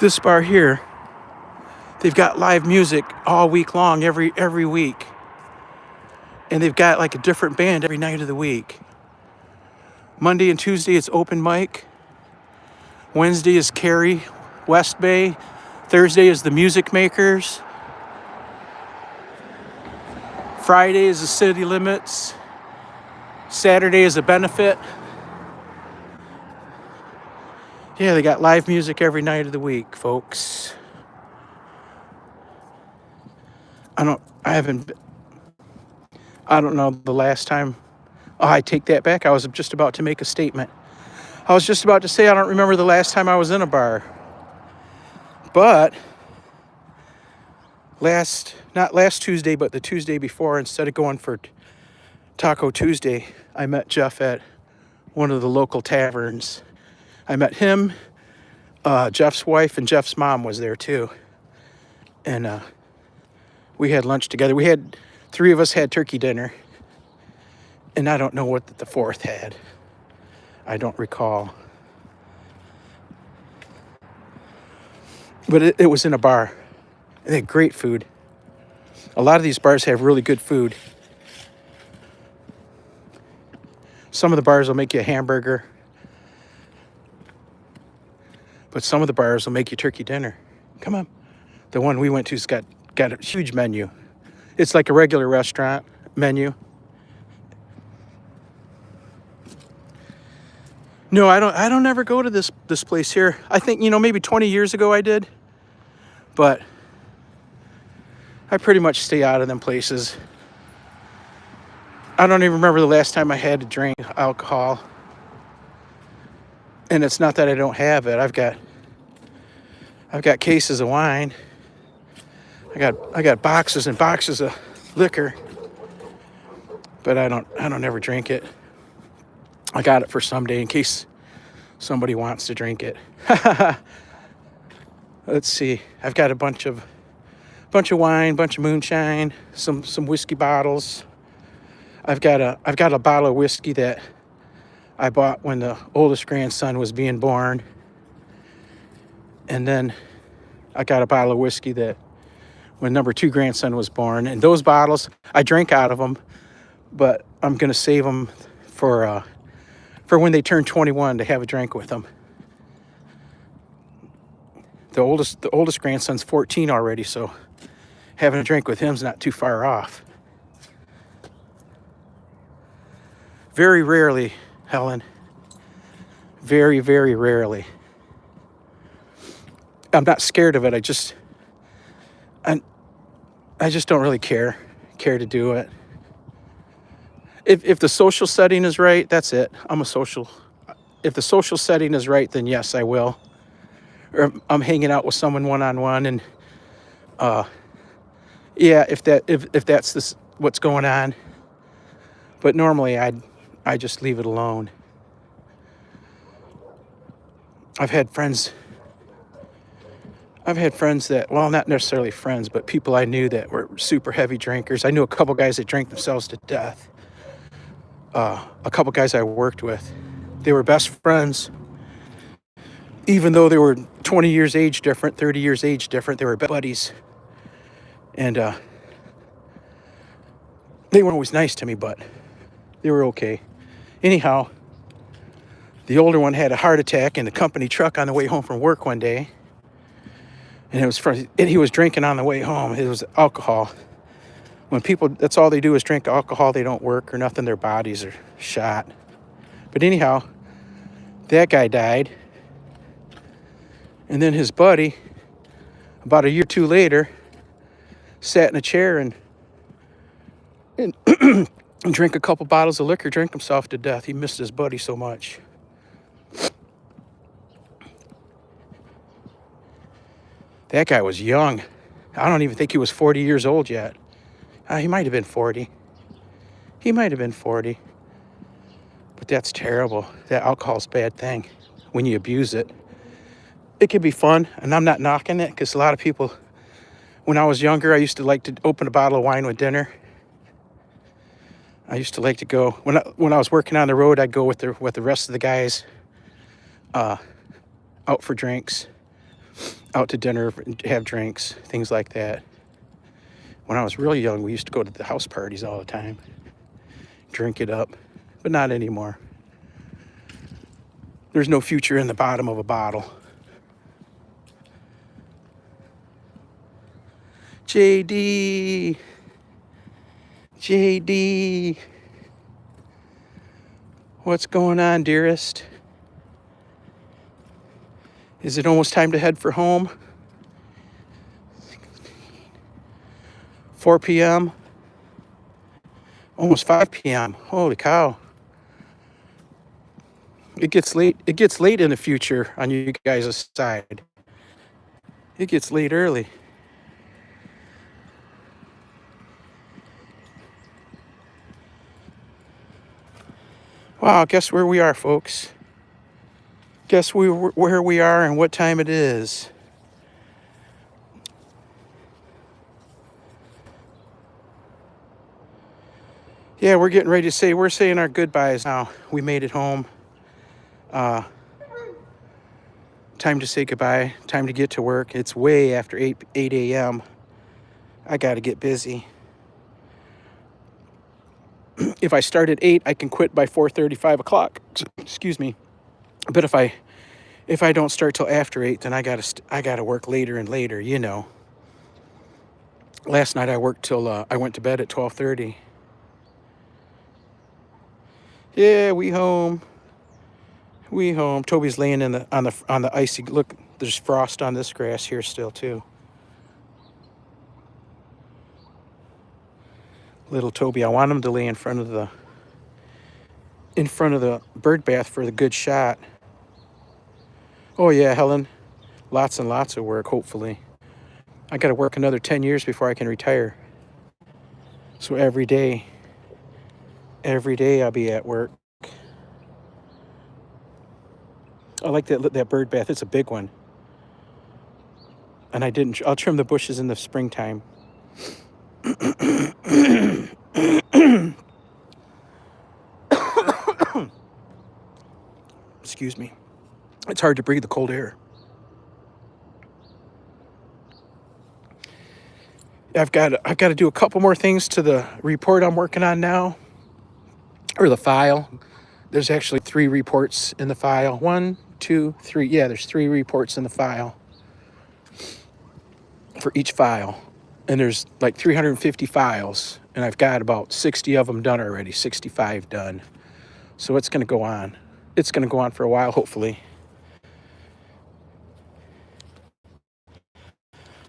This bar here, they've got live music all week long, every week. And they've got like a different band every night of the week. Monday and Tuesday it's open mic. Wednesday is Carrie, West Bay. Thursday is the Music Makers. Friday is the city limits. Saturday is a benefit. Yeah, they got live music every night of the week, folks. I don't know the last time. Oh, I take that back. I was just about to make a statement. I was just about to say I don't remember the last time I was in a bar. But not last Tuesday, but the Tuesday before, instead of going for Taco Tuesday, I met Jeff at one of the local taverns. I met him, Jeff's wife, and Jeff's mom was there too. And we had lunch together. Three of us had turkey dinner. And I don't know what the fourth had. I don't recall. But it was in a bar. They had great food. A lot of these bars have really good food. Some of the bars will make you a hamburger. But some of the bars will make you turkey dinner. Come on. The one we went to's got a huge menu. It's like a regular restaurant menu. No, I don't ever go to this place here. I think, maybe 20 years ago I did. But I pretty much stay out of them places. I don't even remember the last time I had to drink alcohol. And it's not that I don't have it. I've got cases of wine. I got boxes and boxes of liquor. But I don't ever drink it. I got it for someday in case somebody wants to drink it. Let's see. I've got a bunch of wine, bunch of moonshine, some whiskey bottles. I've got a bottle of whiskey that I bought when the oldest grandson was being born. And then I got a bottle of whiskey that when number 2 grandson was born. And those bottles, I drank out of them, but I'm going to save them for when they turn 21 to have a drink with them. The oldest grandson's 14 already, so having a drink with him's not too far off. Very rarely, Helen. Very, very rarely. I'm not scared of it. I just don't really care to do it. If the social setting is right, that's it. If the social setting is right, then yes, I will. Or I'm hanging out with someone one-on-one, and if that's what's going on. But normally I just leave it alone. I've had friends that, well, not necessarily friends, but people I knew that were super heavy drinkers. I knew a couple guys that drank themselves to death. A couple guys I worked with, they were best friends. Even though they were 20 years age different, 30 years age different, they were buddies. And they weren't always nice to me, but they were okay. Anyhow, the older one had a heart attack in the company truck on the way home from work one day. And he was drinking on the way home. It was alcohol. When people, that's all they do is drink alcohol, they don't work or nothing, their bodies are shot. But anyhow, that guy died. And then his buddy, about a year or two later, sat in a chair and drank a couple bottles of liquor, drank himself to death. He missed his buddy so much. That guy was young. I don't even think he was 40 years old yet. He might have been 40. But that's terrible. That alcohol's a bad thing when you abuse it. It can be fun, and I'm not knocking it, because a lot of people, when I was younger, I used to like to open a bottle of wine with dinner. I used to like to go, when I was working on the road, I'd go with the rest of the guys out for drinks, out to dinner, have drinks, things like that. When I was really young, we used to go to the house parties all the time, drink it up, but not anymore. There's no future in the bottom of a bottle. JD, JD. What's going on, dearest? Is it almost time to head for home? 4 p.m. Almost 5 p.m. Holy cow. It gets late. It gets late in the future on you guys' side. It gets late early. Wow, guess where we are, folks. Guess where we are and what time it is. Yeah, we're getting ready to say, we're saying our goodbyes now. We made it home. Time to say goodbye. Time to get to work. It's way after 8 a.m. I got to get busy. If I start at 8, I can quit by 4:30, 5 o'clock. Excuse me. But if I don't start till after 8, then I gotta work later and later, you know. Last night I worked till I went to bed at 12:30. Yeah, we home. We home. Toby's laying on the icy. Look, there's frost on this grass here still too. Little Toby, I want him to lay in front of the bird bath for the good shot. Oh yeah, Helen. Lots and lots of work, hopefully. I got to work another 10 years before I can retire. So every day I'll be at work. I like that bird bath. It's a big one. And I'll trim the bushes in the springtime. Excuse me. It's hard to breathe the cold air. I've got to do a couple more things to the report I'm working on now, or the file. There's actually 3 reports in the file. 1, 2, 3. Yeah, there's 3 reports in the file for each file, and there's like 350 files, and I've got about 60 of them done already. 65 done. So it's going to go on. It's going to go on for a while, hopefully.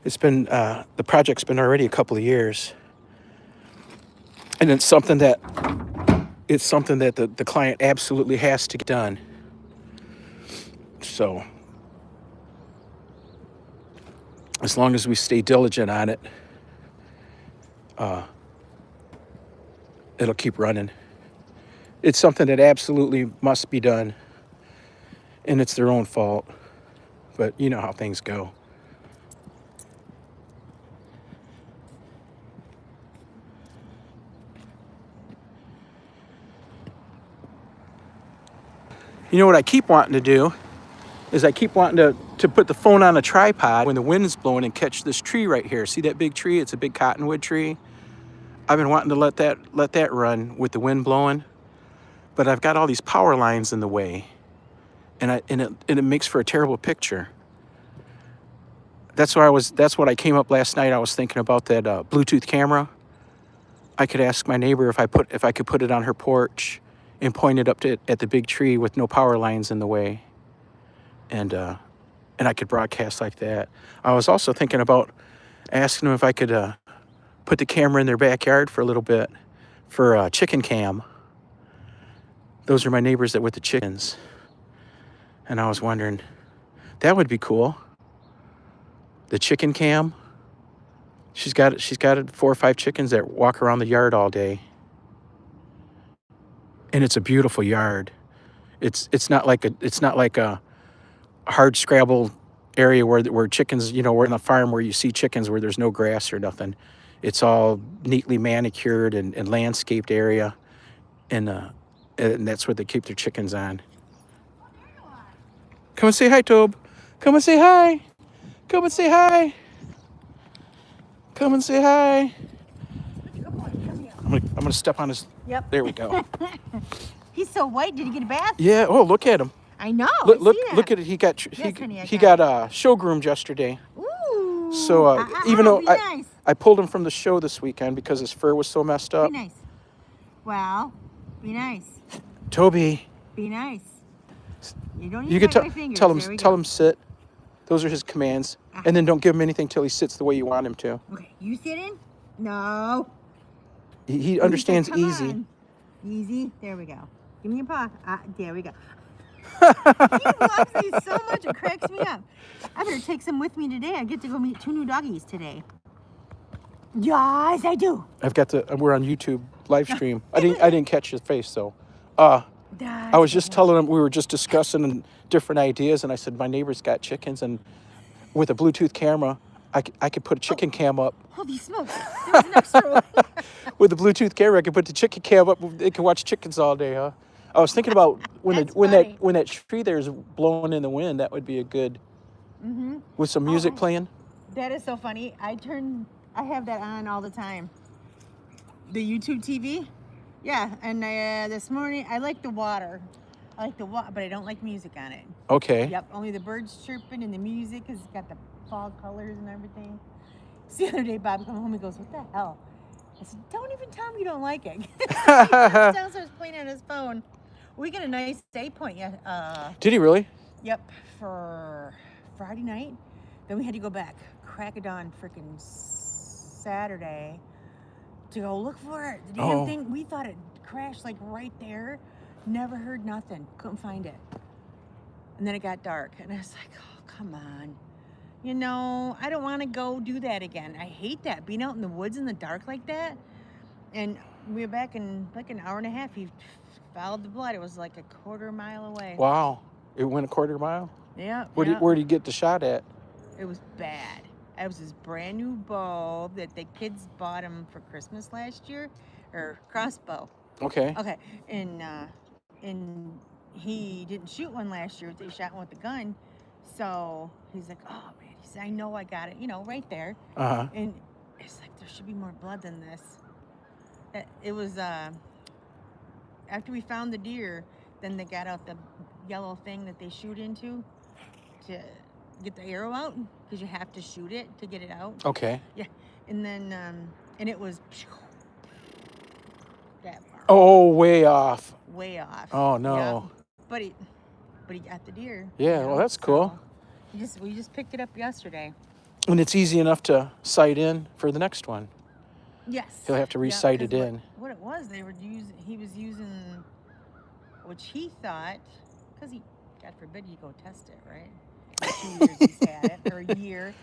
It's been, the project's been already a couple of years. And it's something that the client absolutely has to get done. So, as long as we stay diligent on it, it'll keep running. It's something that absolutely must be done. And it's their own fault. But you know how things go. You know what I keep wanting to do is I keep wanting to put the phone on a tripod when the wind's blowing and catch this tree right here. See that big tree? It's a big cottonwood tree. I've been wanting to let that run with the wind blowing, but I've got all these power lines in the way, and it makes for a terrible picture. That's what I came up last night. I was thinking about that Bluetooth camera. I could ask my neighbor if I could put it on her porch and point it up at the big tree with no power lines in the way, and I could broadcast like that. I was also thinking about asking them if I could put the camera in their backyard for a little bit for a chicken cam. Those are my neighbors with the chickens, and I was wondering, that would be cool. The chicken cam. She's got 4 or 5 chickens that walk around the yard all day. And it's a beautiful yard. It's not like a hard scrabble area where chickens, we're in a farm where you see chickens where there's no grass or nothing. It's all neatly manicured and landscaped area, and that's where they keep their chickens on. Come and say hi, Tobe. Come and say hi. Come and say hi. Come and say hi. I'm gonna step on his. Yep. There we go. He's so white. Did he get a bath? Yeah. Oh, look at him. I know. Look at it. He got show groomed yesterday. Ooh. So even though nice. I pulled him from the show this weekend because his fur was so messed Be up. nice. Well, be nice. Toby, Be nice. You don't you need to could bite my fingers. tell him There we tell go. him sit. Those are his commands. And then don't give him anything till he sits the way you want him to. Okay, you sit in? No. He understands Come easy. on. Easy. There we go. Give me a paw. There we go. He loves these so much, it cracks me up. I better take some with me today. I get to go meet 2 new doggies today. Yes, I do. We're on YouTube live stream. I didn't catch his face though. I was just telling him, we were just discussing different ideas, and I said my neighbor's got chickens, and with a Bluetooth camera, I could put a chicken cam up. Holy smokes. There was an extra one. With the Bluetooth camera, I could put the chicken cam up. They can watch chickens all day, huh? I was thinking about when that tree there's blowing in the wind. That would be a good with some music playing. That is so funny. I have that on all the time. The YouTube TV. Yeah, and this morning I like the water. I like the water, but I don't like music on it. Okay. Yep, only the birds chirping and the music because it's got the fall colors and everything. So the other day, Bob came home and goes, "What the hell?" I said, "Don't even tell me you don't like it." He downstairs playing on his phone. We got a nice day point. Yeah. Did he really? Yep, for Friday night. Then we had to go back, crack of dawn, freaking Saturday, to go look for it. The damn thing, we thought it crashed like right there. Never heard nothing. Couldn't find it. And then it got dark, and I was like, oh, come on. You know, I don't want to go do that again. I hate that, being out in the woods in the dark like that. And we were back in like an hour and a half. He followed the blood. It was like a quarter mile away. Wow. It went a quarter mile? Yeah. Where'd he get the shot at? It was bad. It was his brand new bow that the kids bought him for Christmas last year, or crossbow. Okay. Okay, and he didn't shoot one last year. They shot one with the gun, so he's like, oh man. He said, I know I got it, right there. And it's like there should be more blood than this. It was after we found the deer, then they got out the yellow thing that they shoot into to get the arrow out, because you have to shoot it to get it out. Okay. Yeah, and then and it was that far. Oh, way off. Way off. Oh no. Yeah. But he got the deer. Yeah, well that's cool. So we just picked it up yesterday. And it's easy enough to sight in for the next one. Yes. He'll have to re-sight it in. What it was, he was using, which he thought, because God forbid you go test it, right? 2 years he's had it, or a year,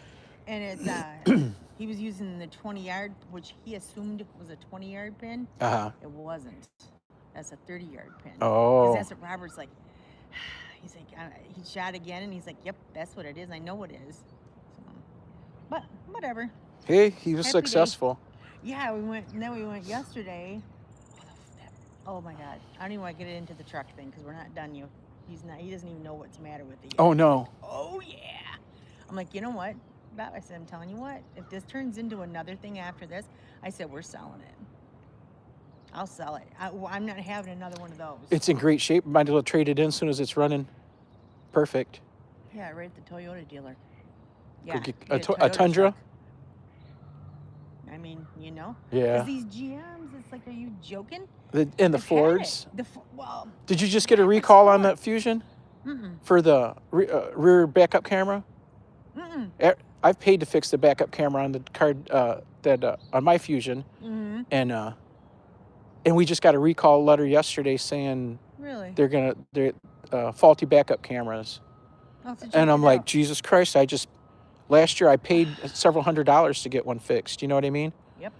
and it's he was using the 20-yard, which he assumed was a 20-yard pin. It wasn't. That's a 30-yard pin. Oh. Because that's what Robert's like. He's like, he shot again, and he's like, yep, that's what it is. I know what it is. So, but whatever. Hey, he was Happy successful. day. Yeah, we went yesterday. Oh my God, I don't even want to get it into the truck thing because we're not done. He doesn't even know what's the matter with it yet. Oh no. Oh yeah. I'm like, you know what, Bob? I said, I'm telling you what. If this turns into another thing after this, I said, we're selling it. I'll sell it. I'm not having another one of those. It's in great shape. Might as well trade it in as soon as it's running. Perfect. Yeah, right at the Toyota dealer. Yeah. Yeah. A Tundra? Truck. I mean, Yeah. 'Cause these GMs, it's like, are you joking? And the Fords. Well. Did you just get a recall on that Fusion? Mm-mm. For the rear backup camera? Mm-mm. I've paid to fix the backup camera on the car on my Fusion. Mm-hmm. And we just got a recall letter yesterday saying Really? they're faulty backup cameras. And I'm like, Jesus Christ, last year I paid several $100s to get one fixed. You know what I mean? Yep.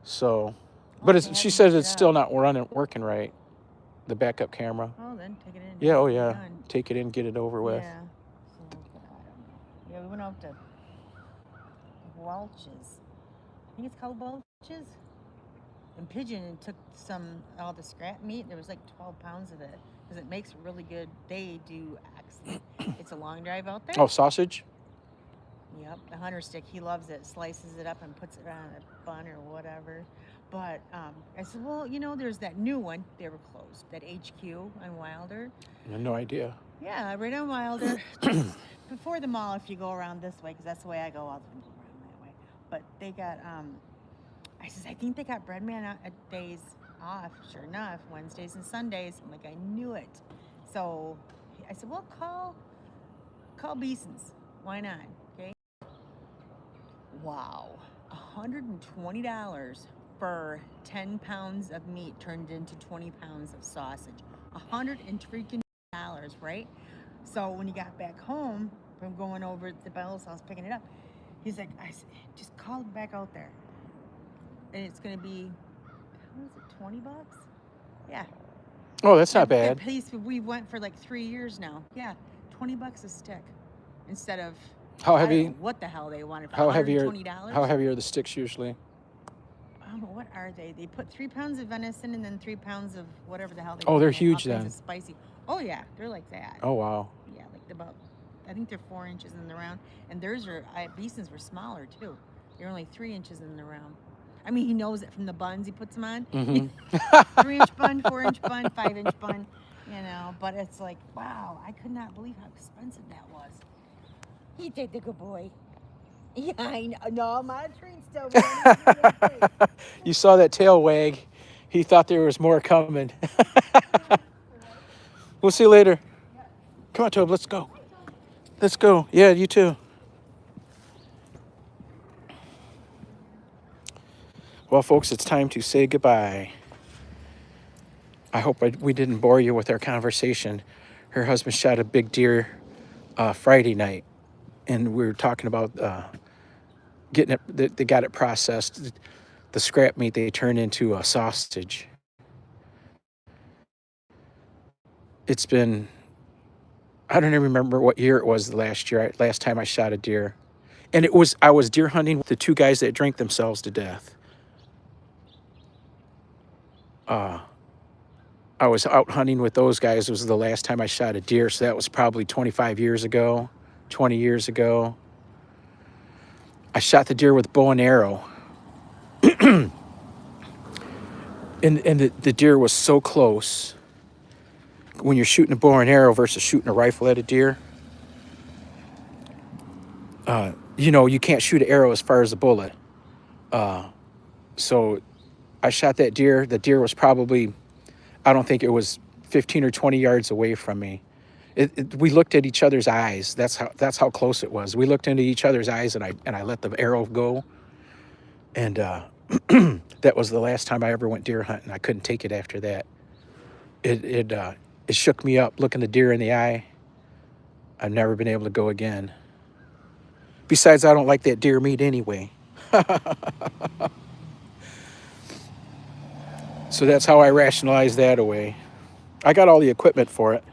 So, but she says it's still not working right, the backup camera. Oh, then take it in. Yeah, oh yeah. Take it in, get it over with. Yeah. So, I don't know. Yeah, we went off to Welch's. I think it's called Welch's. And Pigeon, and took all the scrap meat. There was like 12 pounds of it. Because it makes really good. They do excellent. It's a long drive out there. Oh, sausage? Yep, the hunter stick. He loves it. Slices it up and puts it on a bun or whatever. But I said, well, there's that new one. They were closed. That HQ on Wilder. I had no idea. Yeah, right on Wilder. Just before the mall, if you go around this way, because that's the way I go. I'll go around that way. but they got I says, I think they got Breadman days off. Sure enough, Wednesdays and Sundays. I'm like, I knew it. So I said, well, call Beeson's. Why not? Okay. Wow, $120 for 10 pounds of meat turned into 20 pounds of sausage. $100 right? So when he got back home from going over to Bell's house picking it up, he's like, I said, just call it back out there. And it's going to be, what is it, 20 bucks? Yeah. Oh, that's not bad. At place we went for like 3 years now. Yeah, 20 bucks a stick instead of, How I don't heavy? know what the hell they wanted for How $120. How heavy are the sticks usually? I don't know, what are they? They put 3 pounds of venison and then 3 pounds of whatever the hell they Oh, put they're in it, huge all kinds then. of spicy. Oh yeah, they're like that. Oh, wow. Yeah, like about, I think they're 4 inches in the round, and theirs are, Beeson's were smaller too. They're only 3 inches in the round. I mean, he knows it from the buns he puts them on. 3-inch bun, 4-inch bun, 5-inch bun, you know. But it's like, wow, I could not believe how expensive that was. He did the good boy. Yeah, I know. No, my treat's still going. You saw that tail wag. He thought there was more coming. We'll see you later. Come on, Tobe, let's go. Let's go. Yeah, you too. Well, folks, it's time to say goodbye. I hope we didn't bore you with our conversation. Her husband shot a big deer Friday night, and we were talking about getting it. They got it processed. The scrap meat they turned into a sausage. It's been, I don't even remember what year it was last time I shot a deer. And I was deer hunting with the 2 guys that drank themselves to death. I was out hunting with those guys. It was the last time I shot a deer, so that was probably 25 years ago, 20 years ago. I shot the deer with bow and arrow. and the deer was so close. When you're shooting a bow and arrow versus shooting a rifle at a deer, you can't shoot an arrow as far as the bullet. So I shot that deer. The deer was probably, I don't think it was 15 or 20 yards away from me. We looked at each other's eyes. That's how close it was. We looked into each other's eyes, and I let the arrow go. And that was the last time I ever went deer hunting. I couldn't take it after that. It shook me up looking the deer in the eye. I've never been able to go again. Besides, I don't like that deer meat anyway. So that's how I rationalize that away. I got all the equipment for it.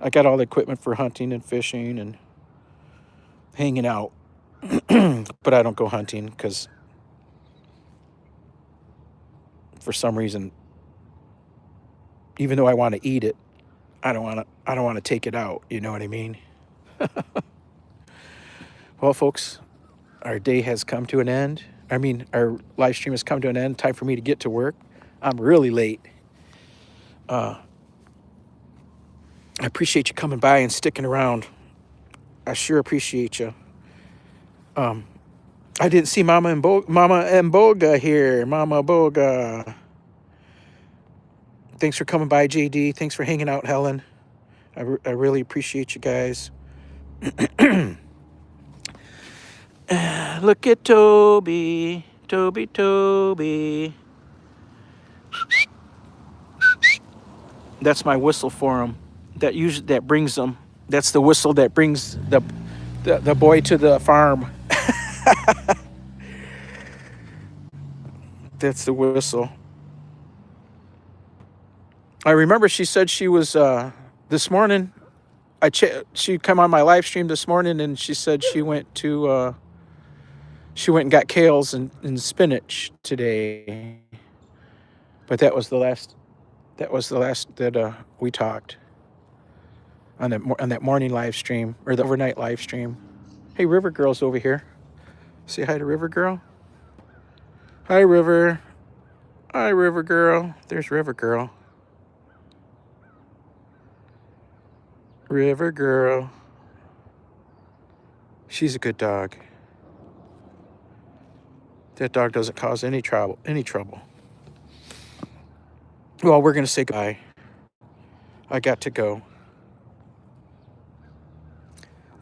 I got all the equipment for hunting and fishing and hanging out. But I don't go hunting because for some reason, even though I want to eat it, I don't want to take it out. You know what I mean? Well, folks, our day has come to an end. I mean, our live stream has come to an end. Time for me to get to work. I'm really late. I appreciate you coming by and sticking around. I sure appreciate you. I didn't see Mama Mboga here. Mama Boga. Thanks for coming by, JD. Thanks for hanging out, Helen. I really appreciate you guys. Look at Toby. Toby. That's my whistle for him. That brings them. That's the whistle that brings the boy to the farm. That's the whistle. I remember she said she was this morning. She come on my live stream this morning, and she said she went and got kales and spinach today. But that was the last that we talked on that morning live stream, or the overnight live stream. Hey, River Girl's over here. Say hi to River Girl. Hi, River. Hi, River Girl. There's River Girl. River Girl. She's a good dog. That dog doesn't cause any trouble. Well, we're going to say goodbye. I got to go.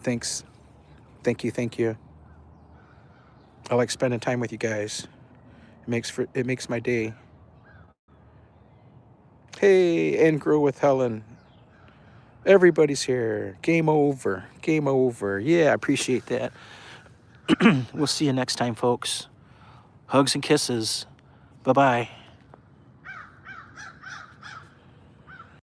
Thanks. Thank you. I like spending time with you guys. It makes my day. Hey, and Grow with Helen. Everybody's here. Game over. Yeah, I appreciate that. We'll see you next time, folks. Hugs and kisses. Bye-bye.